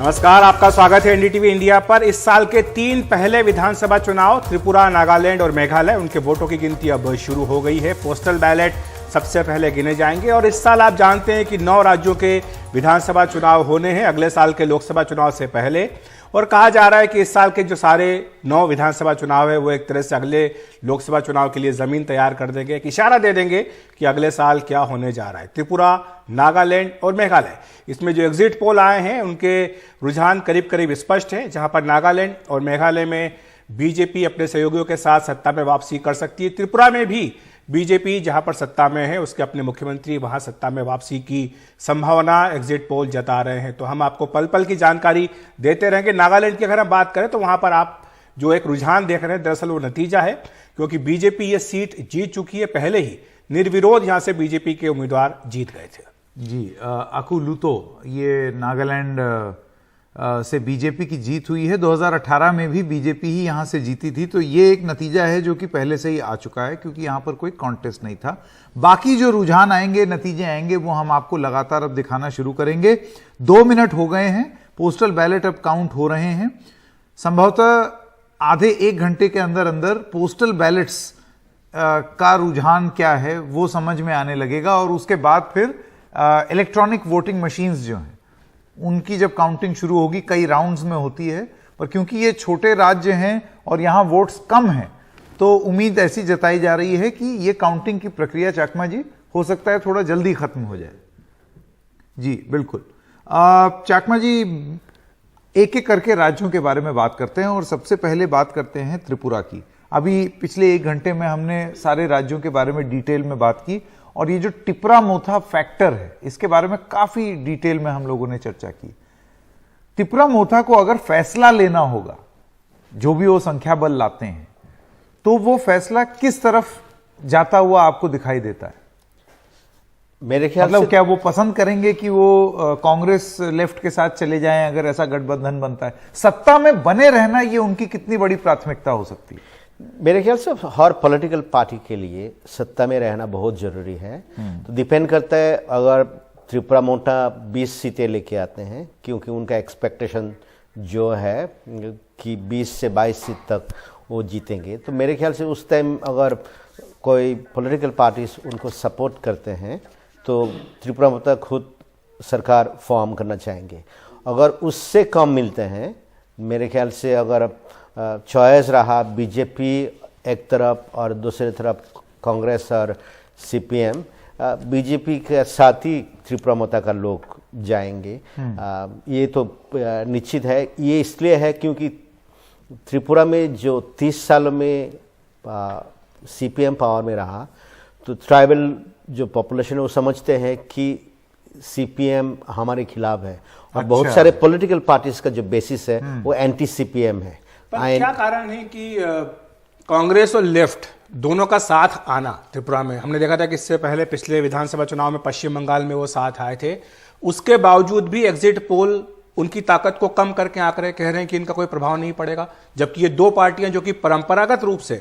नमस्कार, आपका स्वागत है एनडीटीवी इंडिया पर। इस साल के 3 पहले विधानसभा चुनाव त्रिपुरा, नागालैंड और मेघालय, उनके वोटों की गिनती अब शुरू हो गई है। पोस्टल बैलेट सबसे पहले गिने जाएंगे और इस साल आप जानते हैं कि 9 राज्यों के विधानसभा चुनाव होने हैं अगले साल के लोकसभा चुनाव से पहले। और कहा जा रहा है कि इस साल के जो सारे 9 विधानसभा चुनाव है वो एक तरह से अगले लोकसभा चुनाव के लिए जमीन तैयार कर देंगे, एक इशारा दे देंगे कि अगले साल क्या होने जा रहा है। त्रिपुरा, नागालैंड और मेघालय, इसमें जो एग्जिट पोल आए हैं उनके रुझान करीब करीब स्पष्ट है। जहां पर नागालैंड और मेघालय में बीजेपी अपने सहयोगियों के साथ सत्ता में वापसी कर सकती है। त्रिपुरा में भी बीजेपी जहां पर सत्ता में है उसके अपने मुख्यमंत्री वहां सत्ता में वापसी की संभावना एग्जिट पोल जता रहे हैं। तो हम आपको पल पल की जानकारी देते रहेंगे। नागालैंड की अगर हम बात करें तो वहां पर आप जो एक रुझान देख रहे हैं दरअसल वो नतीजा है, क्योंकि बीजेपी ये सीट जीत चुकी है। पहले ही निर्विरोध यहां से बीजेपी के उम्मीदवार जीत गए थे। जी, अकु लूतो, ये नागालैंड से बीजेपी की जीत हुई है। 2018 में भी बीजेपी ही यहां से जीती थी, तो ये एक नतीजा है जो कि पहले से ही आ चुका है, क्योंकि यहां पर कोई कॉन्टेस्ट नहीं था। बाकी जो रुझान आएंगे, नतीजे आएंगे, वो हम आपको लगातार अब दिखाना शुरू करेंगे। 2 मिनट हो गए हैं, पोस्टल बैलेट अब काउंट हो रहे हैं। संभवतः आधे 1 घंटे के अंदर अंदर पोस्टल बैलेट्स का रुझान क्या है वो समझ में आने लगेगा, और उसके बाद फिर इलेक्ट्रॉनिक वोटिंग मशीन्स जो हैं उनकी जब काउंटिंग शुरू होगी, कई राउंड्स में होती है, पर क्योंकि ये छोटे राज्य हैं और यहां वोट्स कम हैं, तो उम्मीद ऐसी जताई जा रही है कि ये काउंटिंग की प्रक्रिया, चाकमा जी, हो सकता है थोड़ा जल्दी खत्म हो जाए। जी बिल्कुल। चाकमा जी, एक एक करके राज्यों के बारे में बात करते हैं और सबसे पहले बात करते हैं त्रिपुरा की। अभी पिछले 1 घंटे में हमने सारे राज्यों के बारे में डिटेल में बात की, और ये जो टिपरा मोथा फैक्टर है इसके बारे में काफी डिटेल में हम लोगों ने चर्चा की। टिपरा मोथा को अगर फैसला लेना होगा, जो भी वो संख्या बल लाते हैं, तो वो फैसला किस तरफ जाता हुआ आपको दिखाई देता है? मेरे ख्याल मतलब से क्या वो पसंद करेंगे कि वो कांग्रेस लेफ्ट के साथ चले जाएं अगर ऐसा गठबंधन बनता है? सत्ता में बने रहना ये उनकी कितनी बड़ी प्राथमिकता हो सकती है? मेरे ख्याल से हर पॉलिटिकल पार्टी के लिए सत्ता में रहना बहुत जरूरी है। तो डिपेंड करता है, अगर त्रिपुरा मोटा 20 सीटें लेके आते हैं, क्योंकि उनका एक्सपेक्टेशन जो है कि 20 से 22 सीट तक वो जीतेंगे, तो मेरे ख्याल से उस टाइम अगर कोई पॉलिटिकल पार्टीज उनको सपोर्ट करते हैं तो त्रिपुरा मोटा खुद सरकार फॉर्म करना चाहेंगे। अगर उससे कम मिलते हैं, मेरे ख्याल से अगर चॉइस रहा बीजेपी एक तरफ और दूसरी तरफ कांग्रेस और सीपीएम, बीजेपी के साथ ही त्रिपुरा मोटा का लोग जाएंगे। ये तो निश्चित है। ये इसलिए है क्योंकि त्रिपुरा में जो 30 सालों में सीपीएम पावर में रहा, तो ट्राइबल जो पॉपुलेशन है वो समझते हैं कि सीपीएम हमारे खिलाफ है, और बहुत सारे पॉलिटिकल पार्टीज का जो बेसिस है वो एंटी सीपीएम है। पर क्या कारण है कि कांग्रेस और लेफ्ट दोनों का साथ आना त्रिपुरा में? हमने देखा था कि इससे पहले पिछले विधानसभा चुनाव में पश्चिम बंगाल में वो साथ आए थे, उसके बावजूद भी एग्जिट पोल उनकी ताकत को कम करके आंकड़े कह रहे हैं कि इनका कोई प्रभाव नहीं पड़ेगा, जबकि ये 2 पार्टियां जो कि परंपरागत रूप से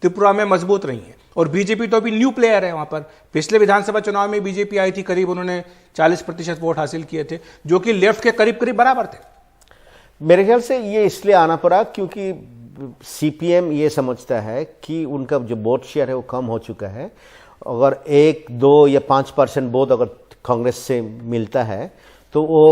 त्रिपुरा में मजबूत रही हैं। और बीजेपी तो अभी न्यू प्लेयर है वहां पर। पिछले विधानसभा चुनाव में बीजेपी आई थी, करीब उन्होंने 40% वोट हासिल किए थे, जो कि लेफ्ट के करीब करीब बराबर थे। मेरे ख्याल से ये इसलिए आना पड़ा क्योंकि सीपीएम ये समझता है कि उनका जो वोट शेयर है वो कम हो चुका है। अगर 1, 2 या 5% वोट अगर कांग्रेस से मिलता है तो वो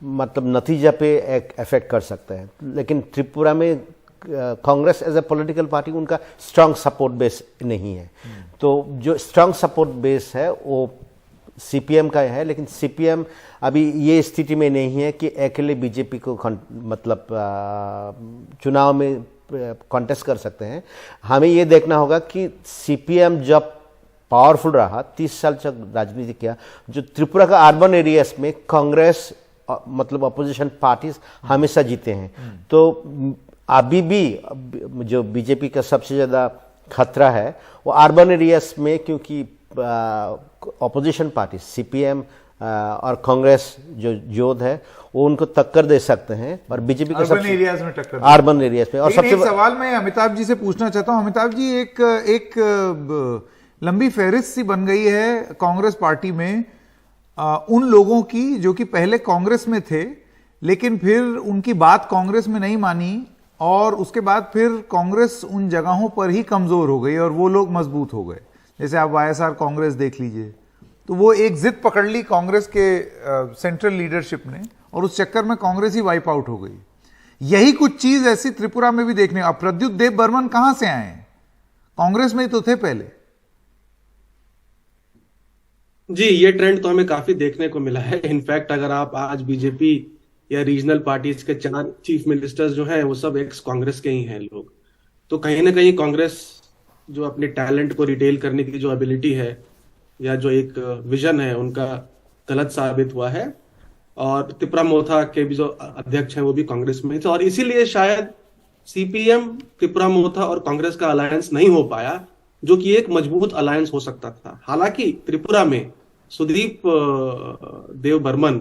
मतलब नतीजा पे एक इफेक्ट कर सकता है। लेकिन त्रिपुरा में Congress as a political party उनका स्ट्रांग सपोर्ट बेस नहीं है। तो जो स्ट्रांग सपोर्ट बेस है वो सीपीएम का है, लेकिन सीपीएम अभी ये स्थिति में नहीं है कि अकेले बीजेपी को मतलब चुनाव में कॉन्टेस्ट कर सकते हैं। हमें ये देखना होगा कि सीपीएम जब पावरफुल रहा, 30 साल तक राजनीति किया, जो त्रिपुरा का अर्बन एरियाज में कांग्रेस मतलब अपोजिशन पार्टीज हमेशा जीते हैं। तो अभी भी जो बीजेपी का सबसे ज्यादा खतरा है वो अर्बन एरियाज में, क्योंकि अपोजिशन पार्टी सीपीएम और कांग्रेस जो जोध है वो उनको टक्कर दे सकते हैं, और बीजेपी का अर्बन एरियाज में टक्कर, अर्बन एरियाज में। और सबसे सवाल मैं अमिताभ जी से पूछना चाहता हूं। अमिताभ जी, एक लंबी फहरिस्त सी बन गई है कांग्रेस पार्टी में उन लोगों की जो कि पहले कांग्रेस में थे लेकिन फिर उनकी बात कांग्रेस में नहीं मानी और उसके बाद फिर कांग्रेस उन जगहों पर ही कमजोर हो गई और वो लोग मजबूत हो गए। जैसे आप वाईएसआर कांग्रेस देख लीजिए, तो वो एक जिद पकड़ ली कांग्रेस के सेंट्रल लीडरशिप ने और उस चक्कर में कांग्रेस ही वाइप आउट हो गई। यही कुछ चीज ऐसी त्रिपुरा में भी देखने। अब प्रद्युत देव बर्मन कहां से आए हैं? कांग्रेस में ही तो थे पहले। जी, ये ट्रेंड तो हमें काफी देखने को मिला है। इनफैक्ट अगर आप आज बीजेपी या रीजनल पार्टीज के 4 चीफ मिनिस्टर्स जो हैं वो सब एक्स कांग्रेस के ही हैं लोग। तो कहीं ना कहीं कांग्रेस जो अपने टैलेंट को रिटेल करने की जो एबिलिटी है या जो एक विजन है उनका गलत साबित हुआ है। और त्रिपुरा मोथा के भी जो अध्यक्ष हैं वो भी कांग्रेस में थे और इसीलिए शायद सीपीएम, त्रिपुरा मोथा और कांग्रेस का अलायंस नहीं हो पाया, जो कि एक मजबूत अलायंस हो सकता था। हालांकि त्रिपुरा में सुदीप देव बर्मन,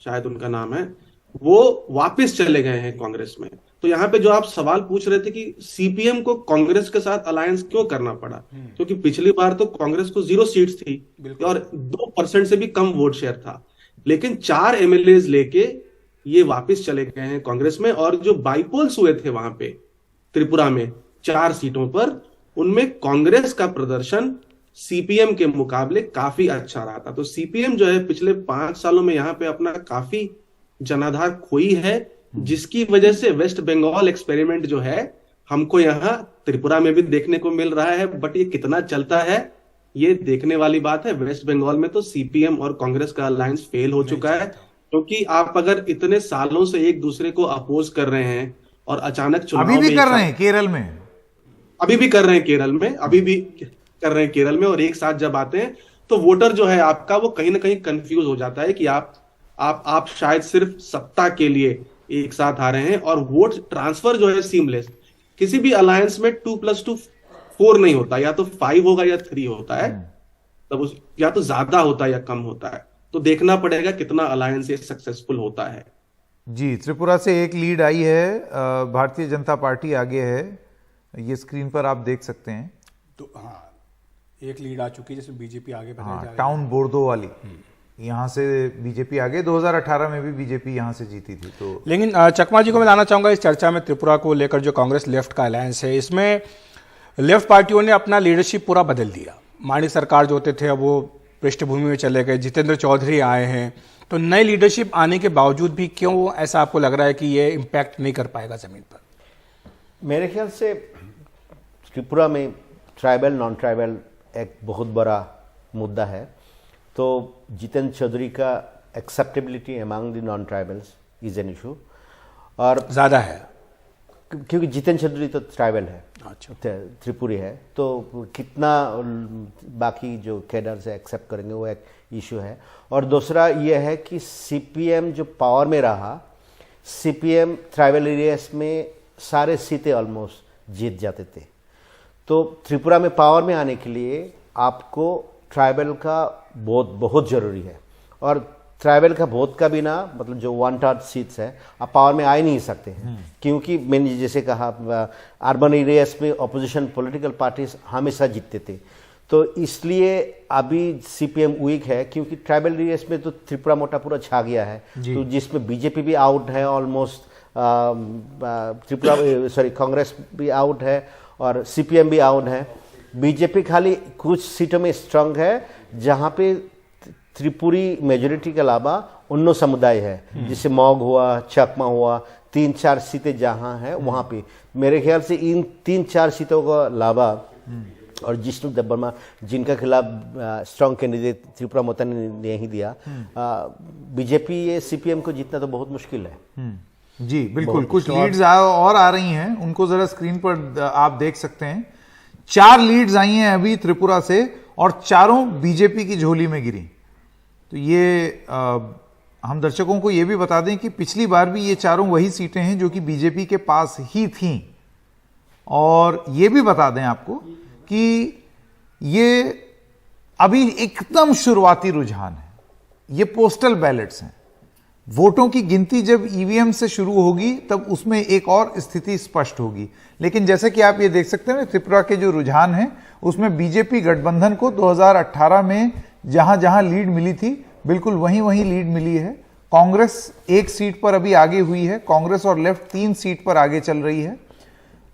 शायद उनका नाम है, वो वापस चले गए हैं कांग्रेस में। तो यहाँ पे जो आप सवाल पूछ रहे थे कि सीपीएम को कांग्रेस के साथ अलायंस क्यों करना पड़ा, क्योंकि पिछली बार तो कांग्रेस को 0 सीट्स थी और 2% से भी कम वोट शेयर था, लेकिन 4 एमएलए लेके ये वापस चले गए हैं कांग्रेस में। और जो बाईपोल्स हुए थे वहां पे त्रिपुरा में 4 सीटों पर, उनमें कांग्रेस का प्रदर्शन सीपीएम के मुकाबले काफी अच्छा रहा था। तो सीपीएम जो है पिछले 5 सालों में यहाँ पे अपना काफी जनाधार खोई है, जिसकी वजह से वेस्ट बंगाल एक्सपेरिमेंट जो है हमको यहाँ त्रिपुरा में भी देखने को मिल रहा है। बट ये कितना चलता है ये देखने वाली बात है। वेस्ट बंगाल में तो सीपीएम और कांग्रेस का अलायंस फेल हो चुका है, क्योंकि आप अगर इतने सालों से एक दूसरे को अपोज कर रहे हैं और अचानक चुनाव अभी भी कर रहे हैं केरल में, अभी भी कर रहे हैं केरल में, अभी भी कर रहे हैं केरल में, और एक साथ जब आते हैं तो वोटर जो है आपका वो कहीं ना कहीं कंफ्यूज हो जाता है कि आप शायद सिर्फ सत्ता के लिए एक साथ आ रहे हैं। और वोट ट्रांसफर जो है सीमलेस, किसी भी अलायंस में 2+2 4 नहीं होता, या तो 5 होगा या 3 होता है, तब उस या तो ज्यादा होता है या कम होता है। तो देखना पड़ेगा कितना अलायंस ये सक्सेसफुल होता है। जी, त्रिपुरा से एक लीड आई है, भारतीय जनता पार्टी आगे है, ये स्क्रीन पर आप देख सकते हैं। तो हाँ, एक लीड आ चुकी है जिसमें बीजेपी आगे बढ़ जा रही है। टाउन बोर्दो वाली, यहाँ से बीजेपी आगे। 2018 में भी बीजेपी यहाँ से जीती थी। तो लेकिन चकमा जी को मैं लाना चाहूंगा इस चर्चा में त्रिपुरा को लेकर। जो कांग्रेस लेफ्ट का अलायंस है, इसमें लेफ्ट पार्टियों ने अपना लीडरशिप पूरा बदल दिया। माणिक सरकार जो होते थे अब वो पृष्ठभूमि में चले गए, जितेंद्र चौधरी आए हैं। तो नई लीडरशिप आने के बावजूद भी क्यों ऐसा आपको लग रहा है कि ये इम्पैक्ट नहीं कर पाएगा जमीन पर? मेरे ख्याल से त्रिपुरा में ट्राइबल नॉन ट्राइबल एक बहुत बड़ा मुद्दा है। तो जितेंद्र चौधरी का acceptability among the non tribals is an issue, और ज्यादा है क्योंकि जितेंद्र चौधरी तो ट्राइबल है, अच्छा, त्रिपुरी है, तो कितना बाकी जो कैडर्स है एक्सेप्ट करेंगे वो एक इशू है। और दूसरा ये है कि सीपीएम जो पावर में रहा, सीपीएम ट्राइबल एरियाज में सारे सीटें ऑलमोस्ट जीत जाते थे। तो त्रिपुरा में पावर में आने के लिए आपको ट्राइबल का वोट बहुत जरूरी है, और ट्राइबल का वोट का बिना मतलब जो 1/3 सीट्स है आप पावर में आ ही नहीं सकते हैं। क्योंकि मैंने जैसे कहा अर्बन एरियाज में ऑपोजिशन पॉलिटिकल पार्टीज हमेशा जीतते थे, तो इसलिए अभी सीपीएम वीक है, क्योंकि ट्राइबल एरियाज में तो त्रिपुरा मोटा पूरा छा गया है, तो जिसमें बीजेपी भी आउट है ऑलमोस्ट, कांग्रेस भी आउट है और सीपीएम भी आउट है। बीजेपी खाली कुछ सीटों में स्ट्रांग है जहां पे त्रिपुरी मेजोरिटी के अलावा उन्नो समुदाय है, जिससे मॉग हुआ, चकमा हुआ, 3-4 सीटें जहां है वहां पे मेरे ख्याल से इन 3-4 सीटों का अलावा, और जिष्णु देबबर्मा जिनका खिलाफ स्ट्रांग कैंडिडेट त्रिपुरा मोता ने नहीं दिया, बीजेपी ये सीपीएम को जीतना तो बहुत मुश्किल है। जी बिल्कुल, कुछ लीड्स और आ रही हैं, उनको जरा स्क्रीन पर आप देख सकते हैं। 4 लीड्स आई हैं अभी त्रिपुरा से और चारों बीजेपी की झोली में गिरी। तो ये हम दर्शकों को ये भी बता दें कि पिछली बार भी ये चारों वही सीटें हैं जो कि बीजेपी के पास ही थीं, और ये भी बता दें आपको कि ये अभी एकदम शुरुआती रुझान है, ये पोस्टल बैलेट्स हैं। वोटों की गिनती जब ईवीएम से शुरू होगी तब उसमें एक और स्थिति स्पष्ट होगी। लेकिन जैसे कि आप ये देख सकते हैं त्रिपुरा के जो रुझान है उसमें बीजेपी गठबंधन को 2018 में जहां जहां लीड मिली थी बिल्कुल वहीं वहीं लीड मिली है। कांग्रेस 1 सीट पर अभी आगे हुई है, कांग्रेस और लेफ्ट 3 सीट पर आगे चल रही है।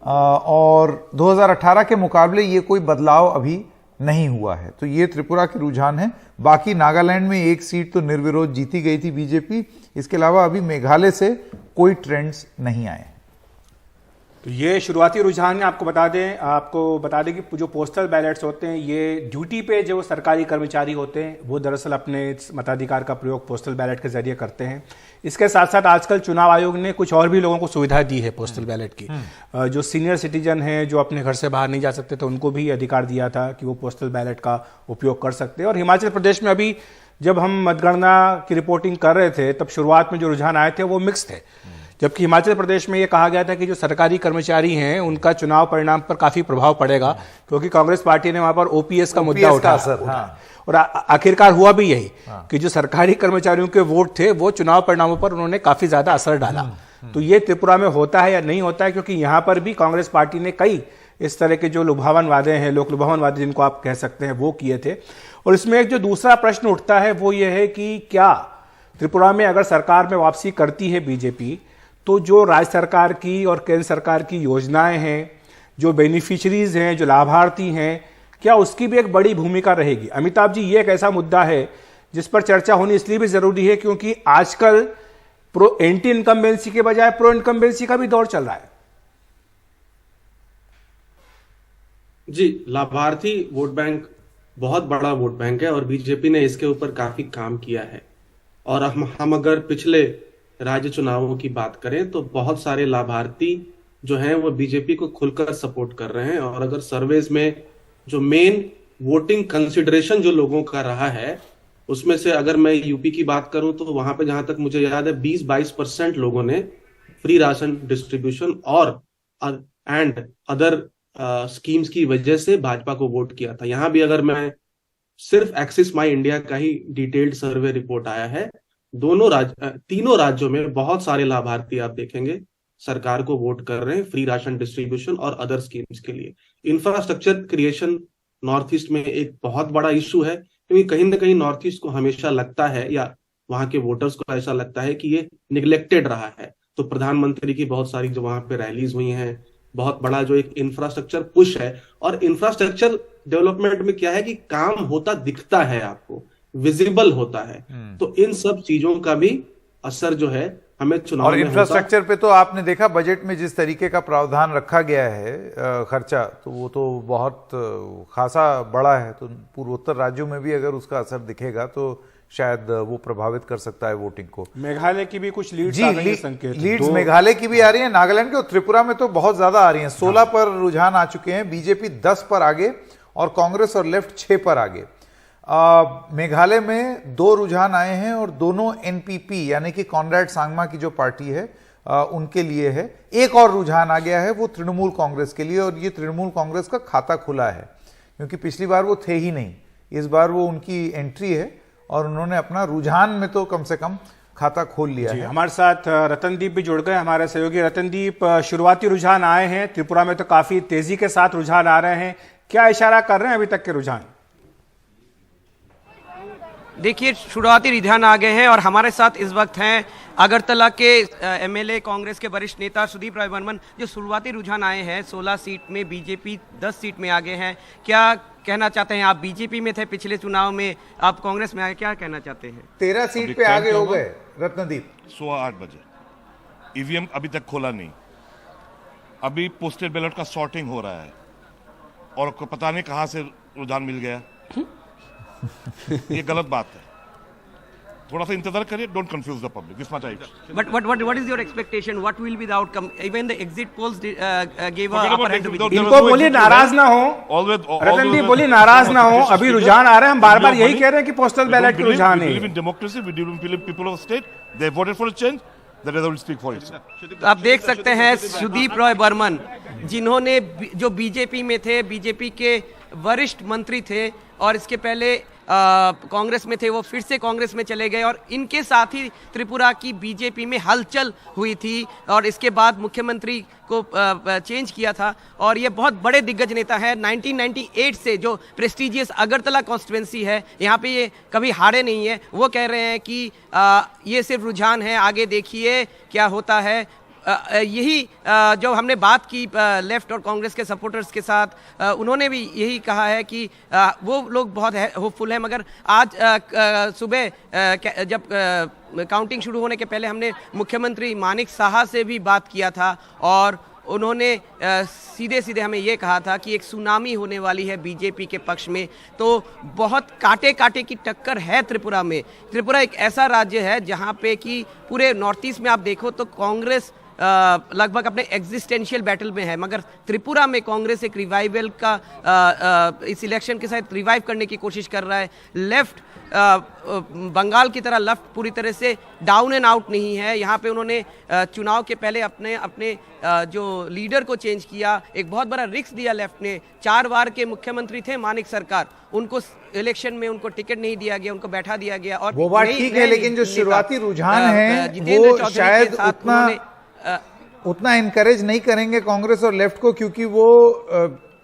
और 2018 के मुकाबले ये कोई बदलाव अभी नहीं हुआ है। तो ये त्रिपुरा के रुझान है। बाकी नागालैंड में 1 सीट तो निर्विरोध जीती गई थी बीजेपी। इसके अलावा अभी मेघालय से कोई ट्रेंड्स नहीं आए। तो ये शुरुआती रुझान है। आपको बता दें कि जो पोस्टल बैलेट्स होते हैं, ये ड्यूटी पे जो सरकारी कर्मचारी होते हैं वो दरअसल अपने मताधिकार का प्रयोग पोस्टल बैलेट के जरिए करते हैं। इसके साथ साथ आजकल चुनाव आयोग ने कुछ और भी लोगों को सुविधा दी है पोस्टल बैलेट की। जो सीनियर सिटीजन हैं, जो अपने घर से बाहर नहीं जा सकते, तो उनको भी अधिकार दिया था कि वो पोस्टल बैलेट का उपयोग कर सकते हैं। और हिमाचल प्रदेश में अभी जब हम मतगणना की रिपोर्टिंग कर रहे थे, तब शुरुआत में जो रुझान आए थे वो मिक्स थे। जबकि हिमाचल प्रदेश में यह कहा गया था कि जो सरकारी कर्मचारी हैं उनका चुनाव परिणाम पर काफी प्रभाव पड़ेगा, क्योंकि कांग्रेस पार्टी ने वहां पर ओपीएस का मुद्दा उठाया। और आखिरकार हुआ भी यही कि जो सरकारी कर्मचारियों के वोट थे वो चुनाव परिणामों पर उन्होंने काफी ज्यादा असर डाला। तो ये त्रिपुरा में होता है या नहीं होता है, क्योंकि यहां पर भी कांग्रेस पार्टी ने कई इस तरह के जो लुभावन वादे हैं, लोक लुभावन वादे जिनको आप कह सकते हैं, वो किए थे। और इसमें एक जो दूसरा प्रश्न उठता है वो ये है कि क्या त्रिपुरा में अगर सरकार में वापसी करती है बीजेपी, तो जो राज्य सरकार की और केंद्र सरकार की योजनाएं हैं, जो बेनिफिशरीज हैं, जो लाभार्थी हैं, क्या उसकी भी एक बड़ी भूमिका रहेगी? अमिताभ जी, ये एक ऐसा मुद्दा है जिस पर चर्चा होनी इसलिए भी जरूरी है क्योंकि आजकल प्रो एंटी इनकम्बेंसी के बजाय प्रो इनकम्बेंसी का भी दौर चल रहा है। जी, लाभार्थी वोट बैंक बहुत बड़ा वोट बैंक है और बीजेपी ने इसके ऊपर काफी काम किया है। और हम अगर पिछले राज्य चुनावों की बात करें तो बहुत सारे लाभार्थी जो हैं वो बीजेपी को खुलकर सपोर्ट कर रहे हैं। और अगर सर्वेज में जो मेन वोटिंग कंसिडरेशन जो लोगों का रहा है, उसमें से अगर मैं यूपी की बात करूं तो वहां पे जहां तक मुझे याद है 20-22% लोगों ने फ्री राशन डिस्ट्रीब्यूशन और एंड अदर स्कीम्स की वजह से भाजपा को वोट किया था। यहां भी अगर मैं सिर्फ एक्सिस माई इंडिया का ही डिटेल्ड सर्वे रिपोर्ट आया है, तीनों राज्यों में बहुत सारे लाभार्थी आप देखेंगे सरकार को वोट कर रहे हैं फ्री राशन डिस्ट्रीब्यूशन और अदर स्कीम्स के लिए। इंफ्रास्ट्रक्चर क्रिएशन नॉर्थ ईस्ट में एक बहुत बड़ा इशू है, क्योंकि कहीं ना कहीं नॉर्थ ईस्ट को हमेशा लगता है या वहां के वोटर्स को ऐसा लगता है कि ये निगलेक्टेड रहा है। तो प्रधानमंत्री की बहुत सारी जो वहां पे रैलीज हुई हैं, बहुत बड़ा जो एक इंफ्रास्ट्रक्चर पुश है। और इंफ्रास्ट्रक्चर डेवलपमेंट में क्या है कि काम होता दिखता है, आपको विजिबल होता है। तो इन सब चीजों का भी असर जो है हमें चुनाव और इंफ्रास्ट्रक्चर पे तो आपने देखा बजट में जिस तरीके का प्रावधान रखा गया है खर्चा, तो वो तो बहुत खासा बड़ा है। तो पूर्वोत्तर राज्यों में भी अगर उसका असर दिखेगा तो शायद वो प्रभावित कर सकता है वोटिंग को। मेघालय की भी कुछ लीड्स लीड्स मेघालय की भी आ रही है, नागालैंड के और त्रिपुरा में तो बहुत ज्यादा आ रही हैं। 16 पर रुझान आ चुके हैं, बीजेपी 10 पर आगे और कांग्रेस और लेफ्ट 6 पर आगे। मेघालय में 2 रुझान आए हैं और दोनों एनपीपी यानी कि कॉनरेड सांगमा की जो पार्टी है उनके लिए है। एक और रुझान आ गया है, वो तृणमूल कांग्रेस के लिए, और ये तृणमूल कांग्रेस का खाता खुला है क्योंकि पिछली बार वो थे ही नहीं। इस बार वो उनकी एंट्री है और उन्होंने अपना रुझान में तो कम से कम खाता खोल लिया है। हमारे साथ रतनदीप भी जुड़ गए, हमारे सहयोगी। रतनदीप, शुरुआती रुझान आए हैं त्रिपुरा में, तो काफी तेजी के साथ रुझान आ रहे हैं, क्या इशारा कर रहे हैं अभी तक के रुझान? देखिए, शुरुआती रुझान आ गए हैं और हमारे साथ इस वक्त हैं अगरतला के एमएलए कांग्रेस के वरिष्ठ नेता सुदीप राय बर्मन। जो शुरुआती रुझान आए हैं 16 सीट में, बीजेपी 10 सीट में आगे हैं, क्या कहना चाहते हैं? आप बीजेपी में थे पिछले चुनाव में, आप कांग्रेस में आए, क्या कहना चाहते हैं? 13 सीट पे आगे हो गए रत्नदीप। 8 बजे ईवीएम अभी तक खोला नहीं, अभी पोस्टल बैलेट का सॉर्टिंग हो रहा है और पता नहीं कहां से रुझान मिल गया। ये गलत बात है, थोड़ा सा इंतजार करिए, don't confuse the public, this much I. But what is your expectation? What will be the outcome? Even the exit polls gave a upper hand to BJP. इनको बोलिए नाराज ना हो, रतनदीप बोलिए नाराज ना हो, अभी रुझान आ रहे हैं, हम बार बार यही कह रहे हैं कि पोस्टल बैलेट के रुझान है। Democracy, we believe in people of state, they voted for a change, that will speak for itself. आप देख सकते हैं सुदीप राय बर्मन, जिन्होंने जो बीजेपी में थे, बीजेपी के वरिष्ठ मंत्री थे और इसके पहले कांग्रेस में थे वो फिर से कांग्रेस में चले गए और इनके साथ ही त्रिपुरा की बीजेपी में हलचल हुई थी और इसके बाद मुख्यमंत्री को चेंज किया था। और ये बहुत बड़े दिग्गज नेता है। 1998 से जो प्रेस्टिजियस अगरतला कॉन्स्टिट्यूंसी है, यहाँ पे ये कभी हारे नहीं है। वो कह रहे हैं कि ये सिर्फ रुझान है, आगे देखिए क्या होता है। यही जो हमने बात की लेफ्ट और कांग्रेस के सपोर्टर्स के साथ, उन्होंने भी यही कहा है कि वो लोग बहुत होपफुल हैं। मगर आज सुबह जब काउंटिंग शुरू होने के पहले हमने मुख्यमंत्री मानिक साहा से भी बात किया था और उन्होंने सीधे सीधे हमें ये कहा था कि एक सुनामी होने वाली है बीजेपी के पक्ष में। तो बहुत कांटे कांटे की टक्कर है त्रिपुरा में। त्रिपुरा एक ऐसा राज्य है जहाँ पे कि पूरे नॉर्थ ईस्ट में आप देखो तो कांग्रेस लगभग अपने एग्जिस्टेंशियल बैटल में है, मगर त्रिपुरा में कांग्रेस एक रिवाइवल का इस इलेक्शन के साथ रिवाइव करने की कोशिश कर रहा है। लेफ्ट बंगाल की तरह लेफ्ट पूरी तरह से डाउन एंड आउट नहीं है। यहाँ पे उन्होंने चुनाव के पहले अपने जो लीडर को चेंज किया, एक बहुत बड़ा रिस्क दिया लेफ्ट ने। 4 बार के मुख्यमंत्री थे मानिक सरकार, उनको इलेक्शन में उनको टिकट नहीं दिया गया, उनको बैठा दिया गया। और वो बात ठीक है, लेकिन जो शुरुआती रुझान है वो शायद उतना इनकरेज नहीं करेंगे कांग्रेस और लेफ्ट को, क्योंकि वो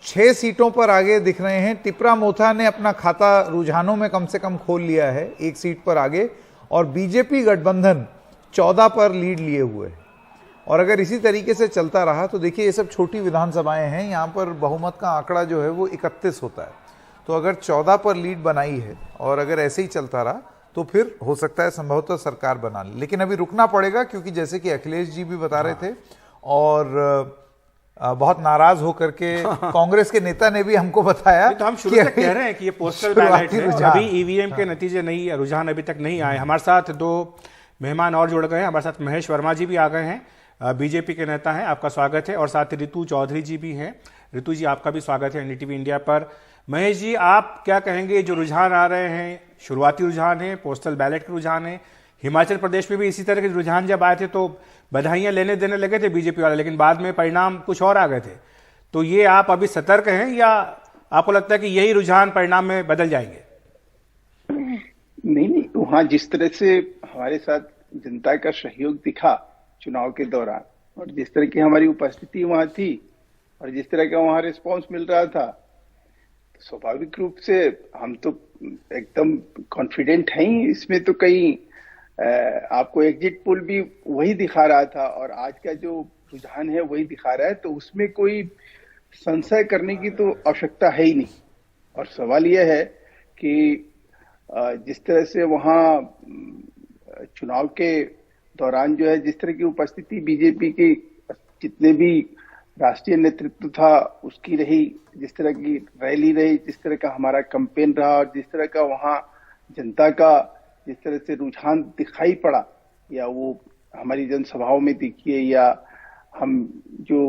6 सीटों पर आगे दिख रहे हैं। टिपरा मोथा ने अपना खाता रुझानों में कम से कम खोल लिया है, 1 सीट पर आगे, और बीजेपी गठबंधन 14 पर लीड लिए हुए है। और अगर इसी तरीके से चलता रहा तो देखिए, ये सब छोटी विधानसभाएं हैं, यहाँ पर बहुमत का आंकड़ा जो है वो 31 होता है। तो अगर 14 पर लीड बनाई है और अगर ऐसे ही चलता रहा तो फिर हो सकता है संभवतः सरकार बना ले। लेकिन अभी रुकना पड़ेगा, क्योंकि जैसे कि अखिलेश जी भी बता रहे थे और बहुत नाराज होकर के कांग्रेस के नेता ने भी हमको बताया तो हम शुरू से कह रहे हैं कि ये पोस्टल बैलेट है, अभी ईवीएम के नतीजे नहीं, रुझान अभी तक नहीं आए। हमारे साथ 2 मेहमान और जुड़ गए हैं। हमारे साथ महेश वर्मा जी भी आ गए हैं, बीजेपी के नेता हैं, आपका स्वागत है। और साथ ही रितु चौधरी जी भी हैं। रितु जी, आपका भी स्वागत है एनडीटीवी इंडिया पर। महेश जी, आप क्या कहेंगे? जो रुझान आ रहे हैं, शुरुआती रुझान है, पोस्टल बैलेट के रुझान है, हिमाचल प्रदेश में भी इसी तरह के रुझान जब आए थे तो बधाइयां लेने देने लगे थे बीजेपी वाले, लेकिन बाद में परिणाम कुछ और आ गए थे। तो ये आप अभी सतर्क हैं या आपको लगता है कि यही रुझान परिणाम में बदल जाएंगे? नहीं, वहां जिस तरह से हमारे साथ जनता का सहयोग दिखा चुनाव के दौरान, और जिस तरह की हमारी उपस्थिति वहां थी और जिस तरह का वहां रिस्पॉन्स मिल रहा था, तो स्वाभाविक रूप से हम तो एकदम कॉन्फिडेंट हैं ही। इसमें तो कहीं आपको एग्जिट पोल भी वही दिखा रहा था और आज का जो रुझान है वही दिखा रहा है, तो उसमें कोई संशय करने की तो आवश्यकता है ही नहीं। और सवाल यह है कि जिस तरह से वहां चुनाव के दौरान जो है जिस तरह की उपस्थिति बीजेपी की जितने भी राष्ट्रीय नेतृत्व था उसकी रही, जिस तरह की रैली रही, जिस तरह का हमारा कैंपेन रहा और जिस तरह का वहां जनता का जिस तरह से रुझान दिखाई पड़ा, या वो हमारी जनसभाओं में दिखी है या हम जो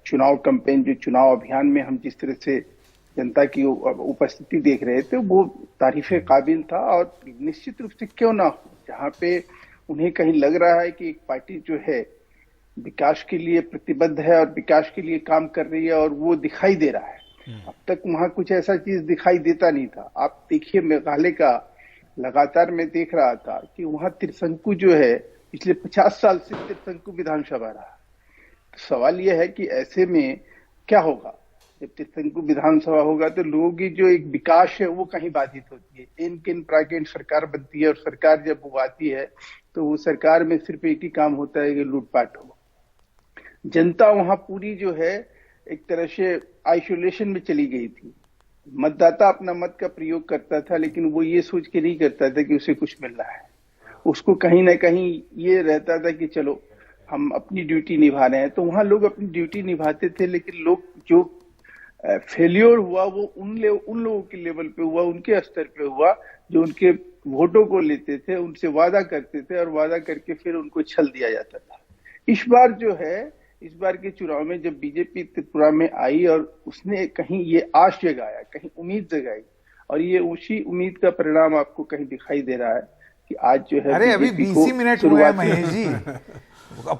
चुनाव कैंपेन, जो चुनाव अभियान में हम जिस तरह से जनता की उपस्थिति देख रहे थे, वो तारीफे काबिल था। और निश्चित रूप से क्यों ना हो, जहाँ पे उन्हें कहीं लग रहा है कि एक पार्टी जो है विकास के लिए प्रतिबद्ध है और विकास के लिए काम कर रही है और वो दिखाई दे रहा है। अब तक वहां कुछ ऐसा चीज दिखाई देता नहीं था। आप देखिए, मेघालय का लगातार मैं देख रहा था कि वहां त्रिशंकु जो है पिछले 50 साल से त्रिशंकु विधानसभा रहा। तो सवाल यह है कि ऐसे में क्या होगा जब त्रिशंकु विधानसभा होगा, तो लोगों की जो एक विकास है वो कहीं बाधित होती है। इन प्राकेंड सरकार बनती है और सरकार जब वो आती है तो वो सरकार में सिर्फ एक ही काम होता है कि लूटपाट हो। जनता वहां पूरी जो है एक तरह से आइसोलेशन में चली गई थी। मतदाता अपना मत का प्रयोग करता था, लेकिन वो ये सोच के नहीं करता था कि उसे कुछ मिल रहा है। उसको कहीं ना कहीं ये रहता था कि चलो हम अपनी ड्यूटी निभा रहे हैं। तो वहां लोग अपनी ड्यूटी निभाते थे, लेकिन लोग जो फेल्योर हुआ वो उन लोगों के लेवल पे हुआ, उनके स्तर पे हुआ जो उनके वोटों को लेते थे, उनसे वादा करते थे और वादा करके फिर उनको छल दिया जाता था। इस बार जो है, इस बार के चुनाव में जब बीजेपी त्रिपुरा में आई और उसने कहीं ये आश जगाया, कहीं उम्मीद जगाई, और ये उसी उम्मीद का परिणाम आपको कहीं दिखाई दे रहा है कि आज जो है, अरे अभी 20 मिनट हुए हैं महेश जी,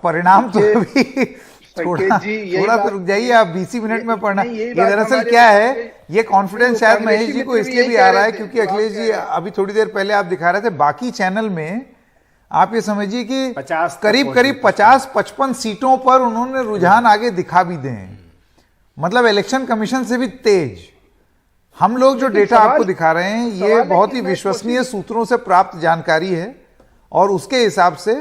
परिणाम तो अभी संकेत जी, यही थोड़ा तो बात- रुक जाइए, आप 20 मिनट में पढ़ना। नहीं, यही ये बात दरअसल हमारे क्या है, वहाँ ये कॉन्फिडेंस शायद महेश जी को कांग्रेसी इसलिए मित्र भी भी आ यही रहा है कह रहे क्योंकि थे, अखिलेश जो आप जी कह रहे हैं। अभी थोड़ी देर पहले आप दिखा रहे थे बाकी चैनल में, आप ये समझिए कि 50 तक करीब पहुंच करीब 50-55 सीटों पर उन्होंने रुझान आगे दिखा भी दे हैं। मतलब इलेक्शन कमीशन से भी तेज। हम लोग जो डेटा सवाल- आपको दिखा रहे हैं ये सवाल है बहुत कि ही मैं विश्वसनीय सूत्रों से प्राप्त जानकारी है और उसके हिसाब से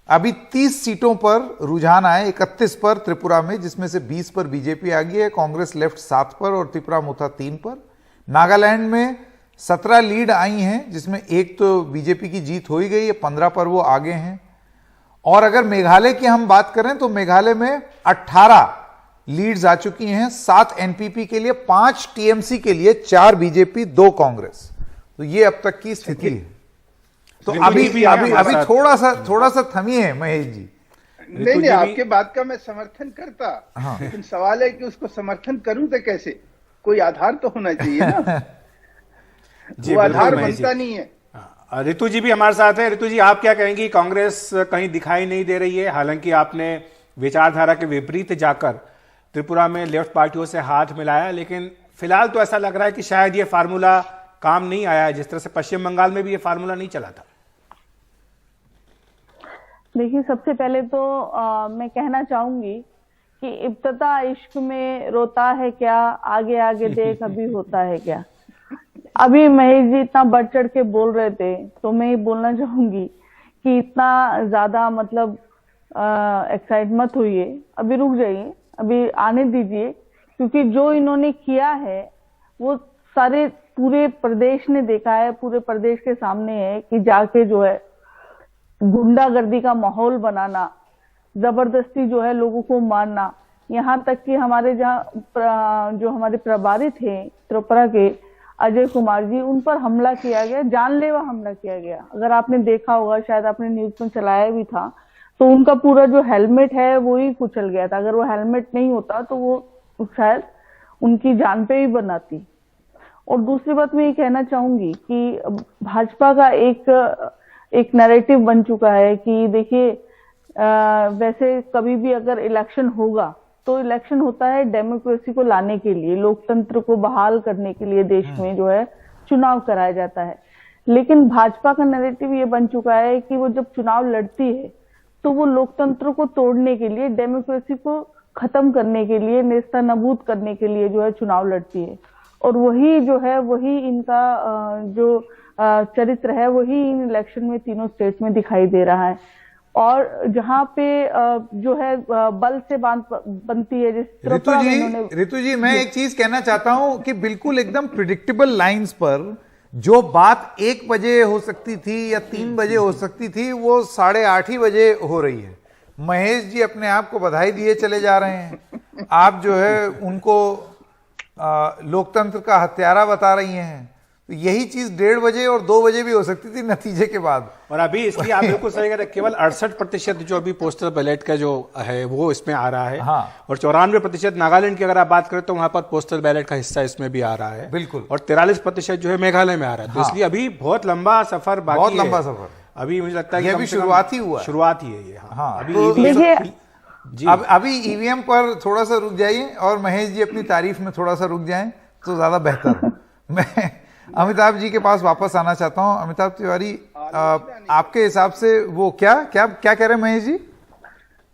अभी 30 सीटों पर रुझान आए, 31 पर त्रिपुरा में, जिसमें से 20 पर बीजेपी आ गई है, कांग्रेस लेफ्ट 7 पर और त्रिपुरा मोथा 3 पर। नागालैंड में 17 लीड आई हैं, जिसमें एक तो बीजेपी की जीत हो ही गई है, 15 पर वो आगे हैं। और अगर मेघालय की हम बात करें तो मेघालय में 18 लीड्स आ चुकी हैं, 7 एनपीपी के लिए, 5 टीएमसी के लिए, 4 बीजेपी, 2 कांग्रेस। तो ये अब तक की स्थिति है। तो रितु अभी जी भी हैं अभी हमारे अभी साथ। थोड़ा सा थमिए महेश जी। नहीं जी आपके बात का मैं समर्थन करता, हाँ। लेकिन सवाल है कि उसको समर्थन करूं तो कैसे? कोई आधार तो होना चाहिए ना। जी वो बिल्कुल आधार महेश जी। बनता नहीं है। ऋतु जी भी हमारे साथ हैं। ऋतु जी, आप क्या कहेंगी? कांग्रेस कहीं दिखाई नहीं दे रही है, हालांकि आपने विचारधारा के विपरीत जाकर त्रिपुरा में लेफ्ट पार्टियों से हाथ मिलाया, लेकिन फिलहाल तो ऐसा लग रहा है कि शायद ये फार्मूला काम नहीं आया है, जिस तरह से पश्चिम बंगाल में भी ये फार्मूला नहीं चला था। देखिए, सबसे पहले तो मैं कहना चाहूंगी कि इब्तदा इश्क में रोता है क्या, आगे आगे देख अभी होता है क्या। अभी महेश जी इतना बढ़ चढ़ के बोल रहे थे, तो मैं ये बोलना चाहूंगी कि इतना ज्यादा मतलब एक्साइट मत होइए, अभी रुक जाइए, अभी आने दीजिए, क्योंकि जो इन्होंने किया है वो सारे पूरे प्रदेश ने देखा है, पूरे प्रदेश के सामने है कि जाके जो है गुंडागर्दी का माहौल बनाना, जबरदस्ती जो है लोगों को मारना, यहाँ तक कि हमारे जो हमारे प्रभारी थे त्रिपुरा के अजय कुमार जी, उन पर हमला किया गया, जानलेवा हमला किया गया। अगर आपने देखा होगा, शायद आपने न्यूज में चलाया भी था, तो उनका पूरा जो हेलमेट है वो ही कुचल गया था। अगर वो हेलमेट नहीं होता तो वो शायद उनकी जान पे ही बनाती। और दूसरी बात मैं ये कहना चाहूंगी कि भाजपा का एक नैरेटिव बन चुका है कि देखिए, वैसे कभी भी अगर इलेक्शन होगा तो इलेक्शन होता है डेमोक्रेसी को लाने के लिए, लोकतंत्र को बहाल करने के लिए देश में जो है चुनाव कराया जाता है। लेकिन भाजपा का नैरेटिव ये बन चुका है कि वो जब चुनाव लड़ती है तो वो लोकतंत्र को तोड़ने के लिए, डेमोक्रेसी को खत्म करने के लिए, नेस्तनाबूद करने के लिए जो है चुनाव लड़ती है। और वही जो है, वही इनका जो चरित्र है, वही इन इलेक्शन में तीनों स्टेट में दिखाई दे रहा है। और जहां पे जो है बल से बात बनती है, जिस ऋतु जी मैं एक चीज कहना चाहता हूं कि बिल्कुल एकदम प्रिडिक्टेबल लाइंस पर जो बात 1 बजे हो सकती थी या 3 बजे हो सकती थी, वो 8:30 ही बजे हो रही है। महेश जी अपने आप को बधाई दिए चले जा रहे हैं, आप जो है उनको लोकतंत्र का हत्यारा बता रही हैं। तो यही चीज 1:30 बजे और 2 बजे भी हो सकती थी नतीजे के बाद। और अभी इसलिए आप बिल्कुल सही कह रहे हैं, केवल 68% जो अभी पोस्टल बैलेट का जो है वो इसमें आ रहा है। हाँ। और 94% नागालैंड की अगर आप बात करें तो वहां पर पोस्टल बैलेट का हिस्सा इसमें भी आ रहा है। बिल्कुल। और 43% जो है मेघालय में आ रहा है। तो हाँ। इसलिए अभी बहुत लंबा सफर बाकी बहुत है। लंबा सफर। अभी मुझे लगता है कि ये कम भी से कम शुरुआत ही हुआ है। शुरुआत ही है ये। हाँ, अभी तो EVM देखिए, जी अभी ईवीएम पर थोड़ा सा रुक जाइए और महेश जी अपनी तारीफ में थोड़ा सा रुक जाएं तो ज्यादा बेहतर है। मैं अमिताभ जी के पास वापस आना चाहता हूं। अमिताभ तिवारी, आपके हिसाब से वो क्या क्या क्या कह रहे हैं महेश जी?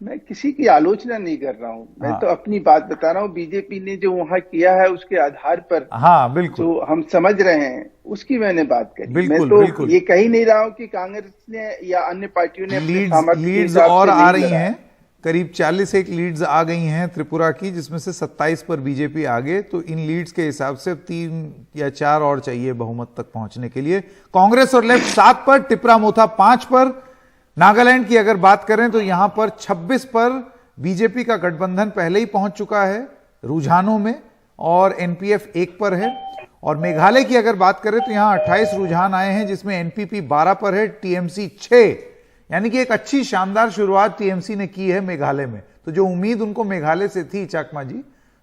मैं किसी की आलोचना नहीं कर रहा हूं, मैं तो अपनी बात बता रहा हूं। बीजेपी ने जो वहां किया है उसके आधार पर हाँ बिल्कुल, जो हम समझ रहे हैं उसकी मैंने बात करी। बिल्कुल, मैं तो बिल्कुल। ये कह ही नहीं रहा हूं कि कांग्रेस ने या अन्य पार्टियों ने अपने सामर्थ्य के लीड्स हिसाब और से आ नहीं रही लड़ा। हैं, करीब 41 लीड्स आ गई हैं त्रिपुरा की, जिसमें से 27 पर बीजेपी आगे। तो इन लीड्स के हिसाब से 3 या 4 और चाहिए बहुमत तक पहुंचने के लिए। कांग्रेस और लेफ्ट 7 पर, त्रिपुरा मोथा 5 पर। नागालैंड की अगर बात करें तो यहां पर 26 पर बीजेपी का गठबंधन पहले ही पहुंच चुका है रुझानों में, और एनपीएफ 1 पर है। और मेघालय की अगर बात करें तो यहां 28 रुझान आए हैं, जिसमें एनपीपी 12 पर है, टीएमसी 6। यानी कि एक अच्छी शानदार शुरुआत टीएमसी ने की है मेघालय में। तो जो उम्मीद उनको मेघालय से थी चाकमा जी,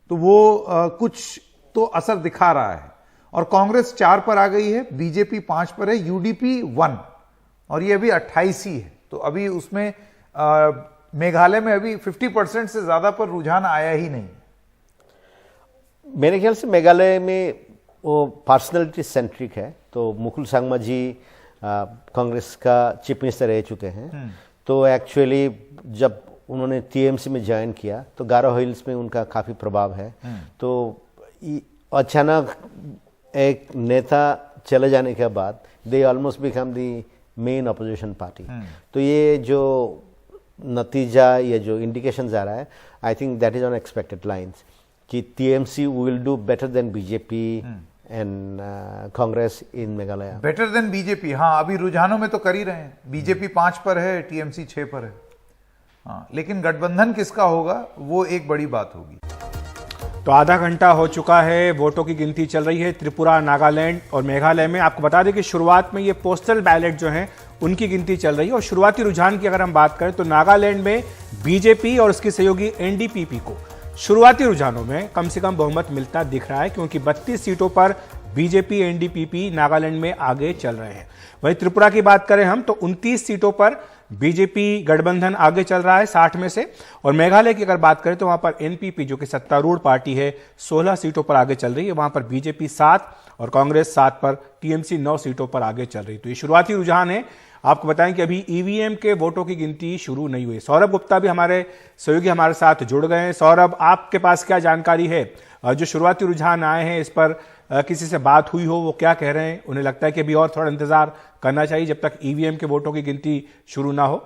तो वो कुछ तो असर दिखा रहा है। और कांग्रेस 4 पर आ गई है, बीजेपी 5 पर है, यूडीपी 1, और ये अभी 28 ही है। तो अभी उसमें मेघालय में अभी 50% से ज्यादा पर रुझान आया ही नहीं। मेरे ख्याल से मेघालय में वो पर्सनैलिटी सेंट्रिक है। तो मुकुल सांगमा जी कांग्रेस का चीफ मिनिस्टर रह चुके हैं, तो एक्चुअली जब उन्होंने टीएमसी में ज्वाइन किया तो गारो हिल्स में उनका काफ़ी प्रभाव है। तो अचानक एक नेता चले जाने के बाद they almost become the main opposition party. तो ये जो नतीजा, ये जो इंडिकेशन आ रहा है, I think that is on expected lines कि TMC will do better than BJP and Congress in Meghalaya. Better than BJP, हाँ अभी रुझानों में तो कर ही रहे हैं। बीजेपी 5 पर है, टीएमसी 6 पर है। हाँ, लेकिन गठबंधन किसका होगा वो एक बड़ी बात होगी। तो आधा घंटा हो चुका है, वोटों की गिनती चल रही है त्रिपुरा, नागालैंड और मेघालय में। आपको बता दें कि शुरुआत में ये पोस्टल बैलेट जो हैं उनकी गिनती चल रही है और शुरुआती रुझान की अगर हम बात करें तो नागालैंड में बीजेपी और उसकी सहयोगी एनडीपीपी को शुरुआती रुझानों में कम से कम बहुमत मिलता दिख रहा है, क्योंकि 32 सीटों पर बीजेपी एनडीपीपी नागालैंड में आगे चल रहे हैं। वहीं त्रिपुरा की बात करें हम तो 29 सीटों पर बीजेपी गठबंधन आगे चल रहा है 60 में से, और मेघालय की अगर बात करें तो वहां पर एनपीपी जो कि सत्तारूढ़ पार्टी है 16 सीटों पर आगे चल रही है। वहां पर बीजेपी 7 और कांग्रेस 7 पर, टीएमसी 9 सीटों पर आगे चल रही। तो ये शुरुआती रुझान है। आपको बताएं कि अभी ईवीएम के वोटों की गिनती शुरू नहीं हुई। सौरभ गुप्ता भी हमारे सहयोगी हमारे साथ जुड़ गए हैं। सौरभ, आपके पास क्या जानकारी है? जो शुरुआती रुझान आए हैं इस पर किसी से बात हुई हो, वो क्या कह रहे हैं? उन्हें लगता है कि अभी और थोड़ा इंतजार करना चाहिए जब तक ईवीएम के वोटों की गिनती शुरू ना हो?